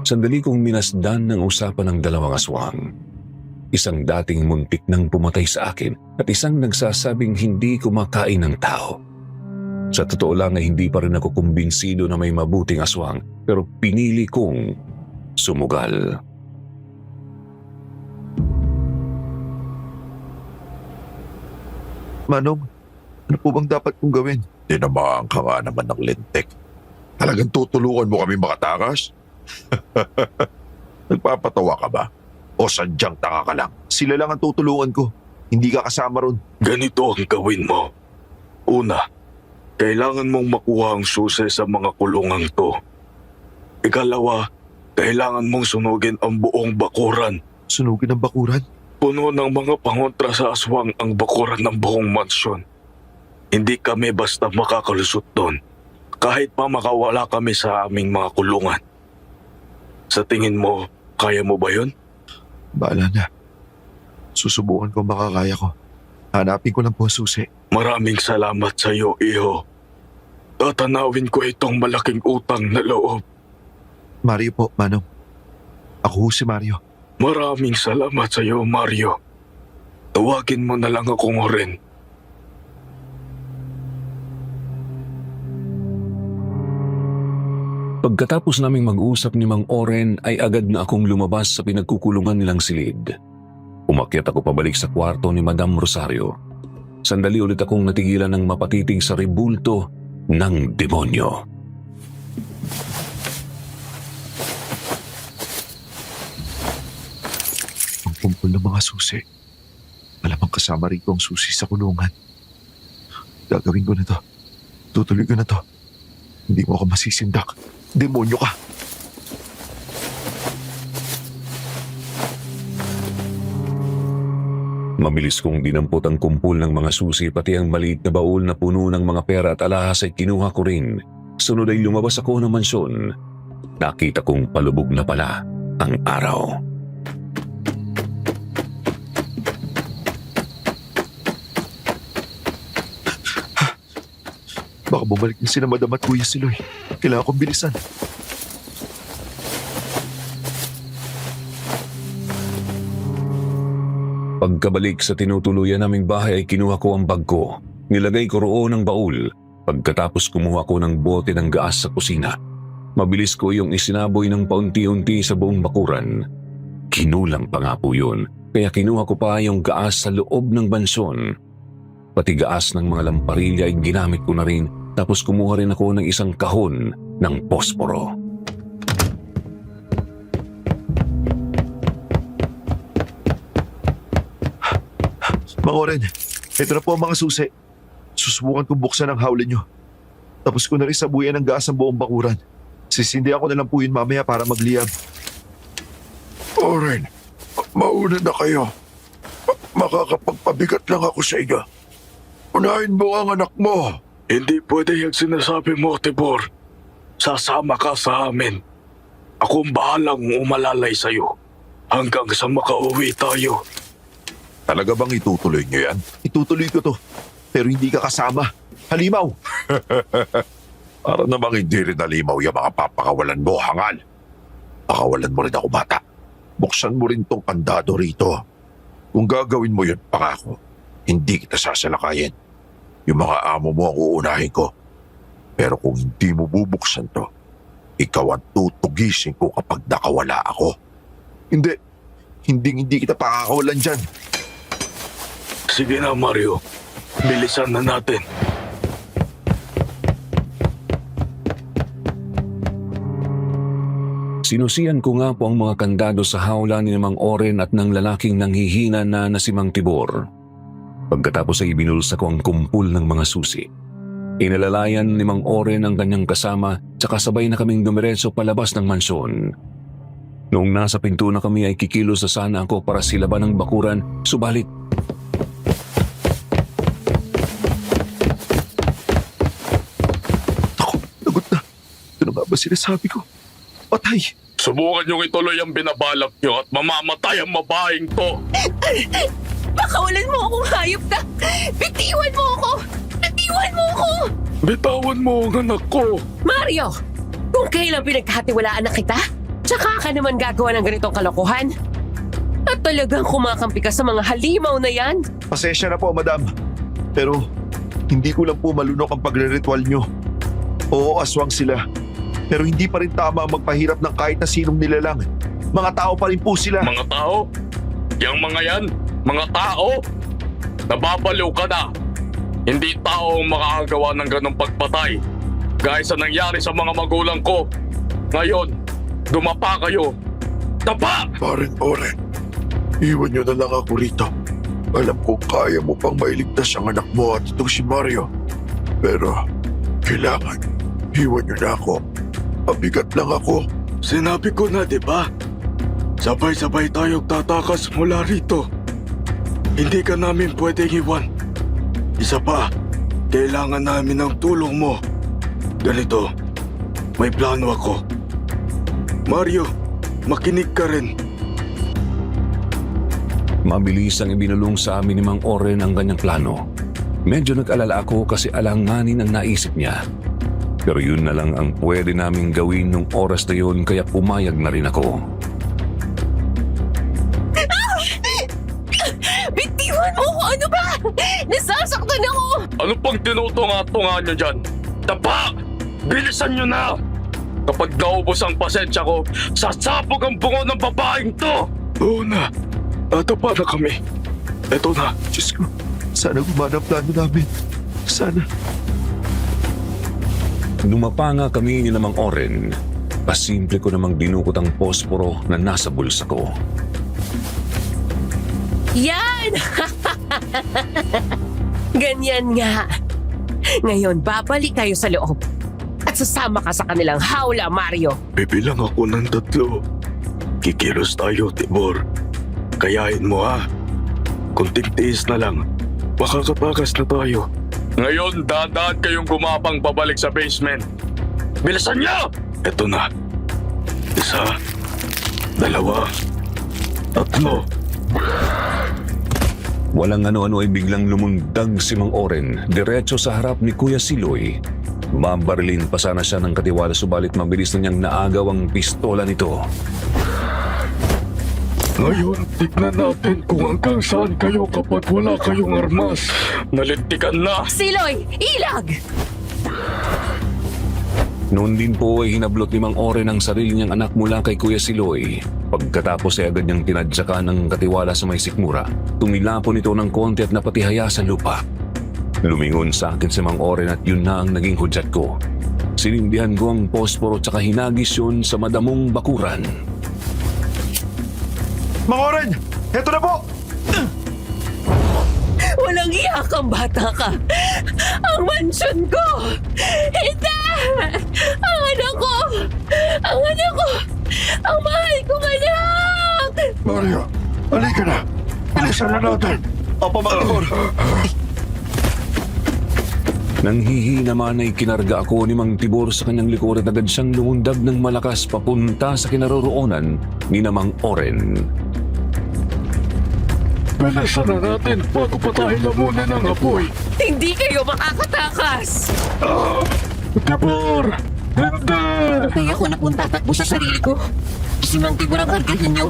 Sandali kong minasdan ng usapan ng dalawang aswang. Isang dating muntik nang pumatay sa akin at isang nagsasabing hindi kumakain ng tao. Sa totoo lang ay hindi pa rin ako kumbinsido na may mabuting aswang pero pinili kong sumugal. Manong, ano po bang dapat kong gawin? Tinamaan ka nga naman ng lintik. Talagang tutulungan mo kami makatakas? Nagpapatawa ka ba? O sadyang tanga ka lang? Sila lang ang tutulungan ko. Hindi ka kasama ron. Ganito ang gawin mo. Una, kailangan mong makuha ang susi sa mga kulungang to. Ikalawa, kailangan mong sunugin ang buong bakuran. Sunugin ang bakuran? Puno ng mga pangontra sa aswang ang bakuran ng buong mansyon. Hindi kami basta makakalusot doon. Kahit pa makawala kami sa aming mga kulungan. Sa tingin mo, kaya mo ba yun? Baala na. Susubukan ko makakaya ko. Hanapin ko lang po ang susi. Maraming salamat sa iyo, iho. Tatanawin ko itong malaking utang na loob. Mario po, Manong. Ako si Mario. Maraming salamat sa iyo, Mario. Tawagin mo na lang akong Oren. Pagkatapos naming mag-usap ni Mang Oren ay agad na akong lumabas sa pinagkukulungan nilang silid. Umakyat ako pabalik sa kwarto ni Madam Rosario. Sandali ulit akong natigilan ng mapatitig sa ribulto ng demonyo. Ang kumpul ng mga susi. Malamang kasama rin ko ang susi sa kulungan. Gagawin ko na to. Tutuloy ko na to. Hindi mo ako masisindak. Demonyo ka. Mabilis kong dinampot ang kumpul ng mga susi pati ang maliit na baul na puno ng mga pera at alahas ay kinuha ko rin. Sunod ay lumabas ako ng mansyon. Nakita kong palubog na pala ang araw. Baka bumalik na sila Madam at Kuya Siloy. Kailangan kong bilisan. Pagkabalik sa tinutuluyan naming bahay ay kinuha ko ang bag ko. Nilagay ko roon ang baul. Pagkatapos kumuha ko ng bote ng gaas sa kusina. Mabilis ko yung isinaboy ng paunti-unti sa buong bakuran. Kinulang pa nga po yun, kaya kinuha ko pa yung gaas sa loob ng bansyon. Pati gaas ng mga lamparilla ay ginamit ko na rin, tapos kumuha rin ako ng isang kahon ng posporo. Mga Oren, ito na po ang mga susi. Susubukan kong buksan ang hawlin nyo. Tapos ko na rin sabuyan ng gas ang buong bakuran. Sisindihan ko na lang po yun mamaya para magliyab. Oren, mauna na kayo. Makakapagpabigat lang ako sa inyo. Unahin mo ang anak mo. Hindi pwede yung sinasabi mo, Tibor. Sasama ka sa amin. Akong bahalang umalalay sa'yo hanggang sa makauwi tayo. Talaga bang itutuloy niyo yan? Itutuloy ko to. Pero hindi ka kasama. Halimaw! Para namang hindi rin nalimaw yung mga papakawalan mo, hangal. Pakawalan mo rin ako, bata. Buksan mo rin tong kandado rito. Kung gagawin mo yun, pangako, hindi kita sasalakayin. Yung mga amo mo ang uunahin ko. Pero kung hindi mo bubuksan to, ikaw ang tutugisin ko kapag nakawala ako. Hindi kita pakakawalan dyan. Sige na, Mario. Bilisan na natin. Sinusiyan ko nga po ang mga kandado sa hawla ni Mang Oren at ng lalaking nanghihina na si Mang Tibor. Pagkatapos ay ibinulsa ko ang kumpul ng mga susi. Inalalayan ni Mang Oren ang kanyang kasama tsaka sabay na kaming dumiretso palabas ng mansyon. Noong nasa pinto na kami ay kikilos na sana ako para silaban ng bakuran, subalit Lagot na. Ito na nga ba sinasabi ko? Patay! Subukan niyong ituloy ang binabalak niyo at mamamatay ang babaeng to. Pakawalan mo akong hayop ka! Bitiwan mo ako! Bitiwan mo ako! Bitawan mo ang anak ko. Mario! Kung kailan pinagkatiwalaan na kita, tsaka ka naman gagawa ng ganitong kalokohan. At talagang kumakampi ka sa mga halimaw na yan. Pasensya na po, madam. Pero hindi ko lang po malunok ang pagre-ritual nyo. Oo, aswang sila. Pero hindi pa rin tama ang magpahirap ng kahit na sinong nilalang. Mga tao pa rin po sila. Mga tao? Yang mga yan? Mga tao? Nababaliw ka na. Hindi tao ang makakagawa ng ganong pagpatay. Gaya sa nangyari sa mga magulang ko. Ngayon, dumapa kayo. Tapa! Paring Oren, iwan niyo na lang ako rito. Alam ko kaya mo pang mailigtas ang anak mo at itong si Mario. Pero kailangan, iwan niyo na ako. Mabigat lang ako. Sinabi ko na, di ba? Sabay-sabay tayong tatakas mula rito. Hindi ka namin pwedeng iwan. Isa pa, kailangan namin ng tulong mo. Ganito, may plano ako. Mario, makinig ka rin. mabilis ang ibinulong sa amin ni Mang Oren ang kanyang plano. Medyo nag-alala ako kasi alanganin ang naisip niya. Pero yun na lang ang pwede naming gawin nung oras na yun kaya pumayag na rin ako. Bitiwan mo ko! Ano ba? Nasasaktan ako! Ano pang tinutunga-tunga niyo dyan? Tapa! Bilisan niyo na! Kapag naubos ang pasensya ko, sasabog ang bungo ng babaeng to! Oo na, tatapa na kami. Eto na. Diyos ko, sana gumana ang plano namin. Sana. Lumapa nga kami ni Mang Oren. Pasimple ko namang dinukot ang posporo na nasa bulsa ko. Yan! Ganyan nga. Ngayon, babalik kayo sa loob. At sasama ka sa kanilang hawla, Mario. Bibilang ako ng 3. Kikilos tayo, Tibor. Kayain mo ha. Kunting tiis na lang. Makakatakas na tayo. Ngayon, dahan kayong gumapang pabalik sa basement. Bilisan niyo! Eto na. 1, 2, 3. Walang ano-ano ay biglang lumundag si Mang Oren diretso sa harap ni Kuya Siloy. Mabarilin pa sana siya ng katiwala subalit mabilis na niyang naagaw ang pistola nito. Ngayon, tignan natin kung hanggang saan kayo kapag wala kayong armas. Nalintikan na! Siloy, ilag! Noon din po ay hinablot ni Mang Oren ang sarili niyang anak mula kay Kuya Siloy. Pagkatapos ay agad niyang tinadyakan ng katiwala sa may sikmura. Tumilapon ito ng konti at napatihaya sa lupa. Lumingon sa akin si Mang Oren at yun na ang naging hudyat ko. Sinindihan ko ang posporo at saka hinagis yun sa madamong bakuran. Mang Oren! Eto na po! Walang iya kang bata ka. Ang mansyon ko! Hindi! Ang anak ko! Ang anak ko! Ang mahal kong anak! Mario, halika na. Bilisan na natin. Opo, Mang Tibor. Nang hihi naman ay kinarga ako ni Mang Tibor sa kanyang likod at agad siyang lumundag ng malakas papunta sa kinaroroonan ni na Mang Oren. Bilisan na natin bago pa tayo lamunan ng apoy. Hindi kayo makakatakas! Tibor! Hindi! Kaya ako na pong tatakbo sa sarili ko. Si Mang Tibor ang kargahin niyo.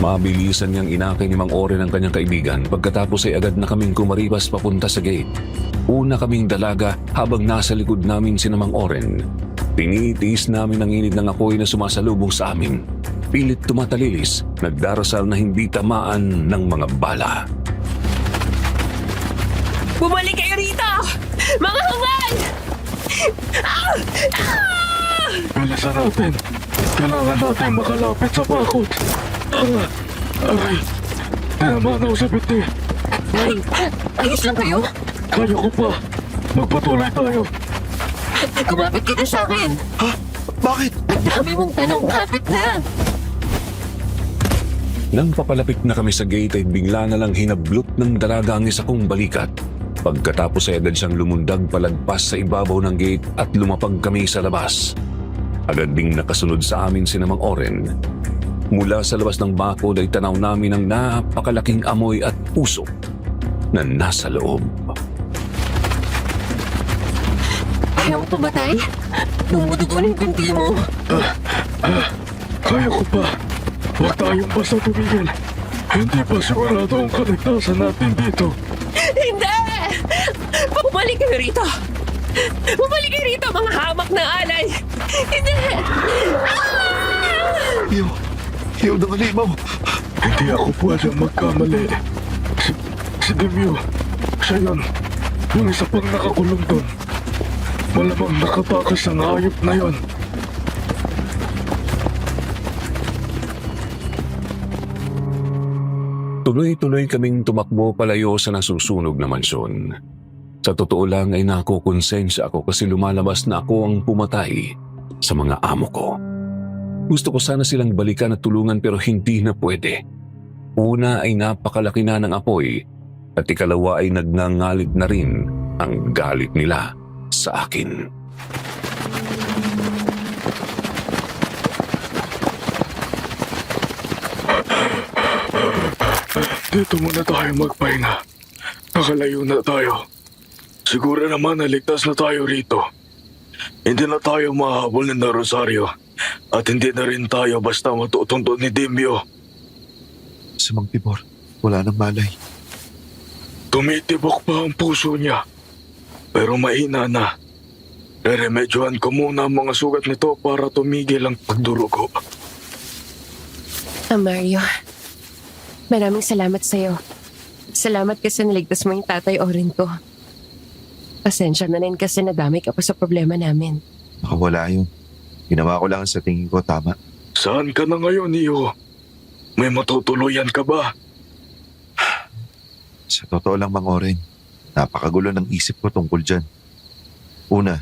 Mabilisan niyang inakay ni Mang Oren ang kanyang kaibigan pagkatapos ay agad na kaming kumaripas papunta sa gate. Una kaming dalaga habang nasa likod namin si Mang Oren. Tinitiis namin ang init ng apoy na sumasalubong sa amin. Pilit tumatalilis, nagdarasal na hindi tamaan ng mga bala. Bumalik kayo rito! Mga hangal! Bilisan natin. Kailangan natin makalapit sa bakod. Aray! Tinamaan ako sa biti. Ay, ayos lang kayo? Kaya ko pa. Magpatuloy tayo. Kumapit ka na sa akin. Bakit? Ang dami mong tanong, kapit na. Nang papalapit na kami sa gate ay bigla na lang hinablot ng dalaga ang isa kong balikat. Pagkatapos ay agad siyang lumundag palagpas sa ibabaw ng gate at lumapag kami sa labas. Agad ding nakasunod sa amin si Mang Oren. Mula sa labas ng bakod ay tanaw namin ang napakalaking amoy at usok na nasa loob. Ayaw mo pumatay? Dumudugo na yung binti mo. Kaya ko pa. Huwag tayong basta tumigil. Hindi pa sigurado ang kaligtasan natin dito. Hindi! Bumalik kayo rito! Bumalik kayo rito, mga hamak na alay! Hindi! Iyo ng halimaw. Hindi ako pwedeng magkamali. Si Demio, siya yun. Yung isa pang nakakulong doon. Malamang nakatakas ang hayop na yon. Tuloy-tuloy kaming tumakbo palayo sa nasusunog na mansyon. Sa totoo lang ay nakukonsensya ako kasi lumalabas na ako ang pumatay sa mga amo ko. Gusto ko sana silang balikan at tulungan pero hindi na pwede. Una ay napakalaki na ng apoy at ikalawa ay nagngangalit na rin ang galit nila sa akin. Dito muna tayo magpahinga. Nakalayo na tayo. Siguro naman naligtas na tayo rito. Hindi na tayo mahabol ng Rosario. At hindi na rin tayo basta matutuntun ni Demio. Sa Mang Tibor, wala nang malay. Tumitibok pa ang puso niya. Pero mahina na. Reremedyohan ko muna ang mga sugat nito para tumigil ang pagdurugo. Mario, maraming salamat sa'yo. Salamat kasi naligtas mo yung tatay Oren ko. Pasensya na rin kasi nadamay ka pa sa problema namin. Nakawala yun. Ginawa ko lang sa tingin ko tama. Saan ka na ngayon, Iyo? May matutuluyan ka ba? Sa totoo lang, Mang Oren, Napakagulo ng isip ko tungkol dyan. Una,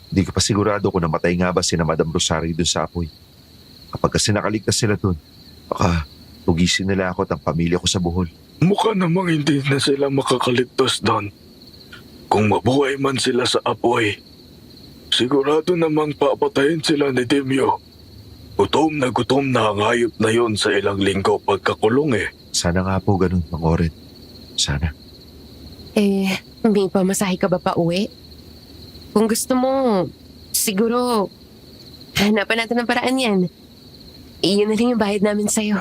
hindi ko pa sigurado kung namatay nga ba sina Madam Rosario doon sa apoy. Kapag kasi nakaligtas sila doon, baka tugisin nila ako at ang pamilya ko sa Bohol. Mukha namang hindi na sila makakaligtas doon. Kung mabuhay man sila sa apoy, sigurado namang papatayin sila ni Demyo. Gutom na ang hayop na yon sa ilang linggo pagkakulong eh. Sana nga po ganun, Mang Oren. Sana. May pamasahe ka ba pa uwi? Kung gusto mo, siguro, hanapan natin ng paraan yan. Iyon na lang yung bayad namin sa'yo.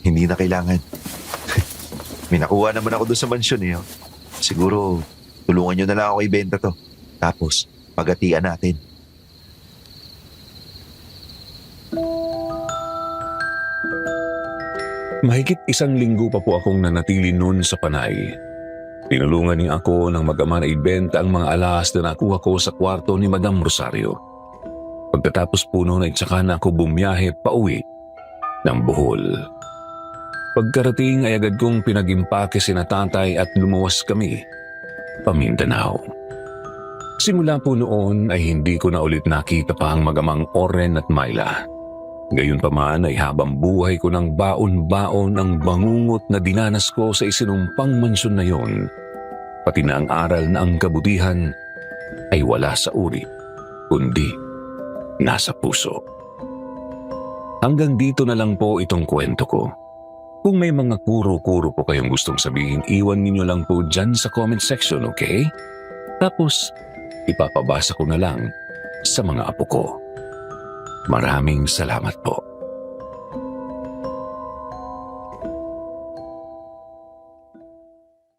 Hindi na kailangan. May nakuha naman ako doon sa mansyon eh. Siguro, tulungan nyo na lang ako ibenta to. Tapos, pagatian natin. Mahigit 1 linggo pa po akong nanatili noon sa Panay. Tinulungan niya ako ng mag-ama na ibenta ang mga alahas na nakuha ko sa kwarto ni Madam Rosario. Pagkatapos po noon ay tsaka na ako bumiyahe pauwi ng Bohol. Pagkarating ay agad kong pinagimpake sina tatay at lumuwas kami pa Mindanao. Simula po noon ay hindi ko na ulit nakita pa ang mag-amang Oren at Myla. Gayunpaman ay habang buhay ko ng baon-baon ang bangungot na dinanas ko sa isinumpang mansyon na yon, pati na ang aral na ang kabutihan ay wala sa uri, kundi nasa puso. Hanggang dito na lang po itong kwento ko. Kung may mga kuro-kuro po kayong gustong sabihin, iwan ninyo lang po dyan sa comment section, okay? Tapos, ipapabasa ko na lang sa mga apo ko. Maraming salamat po.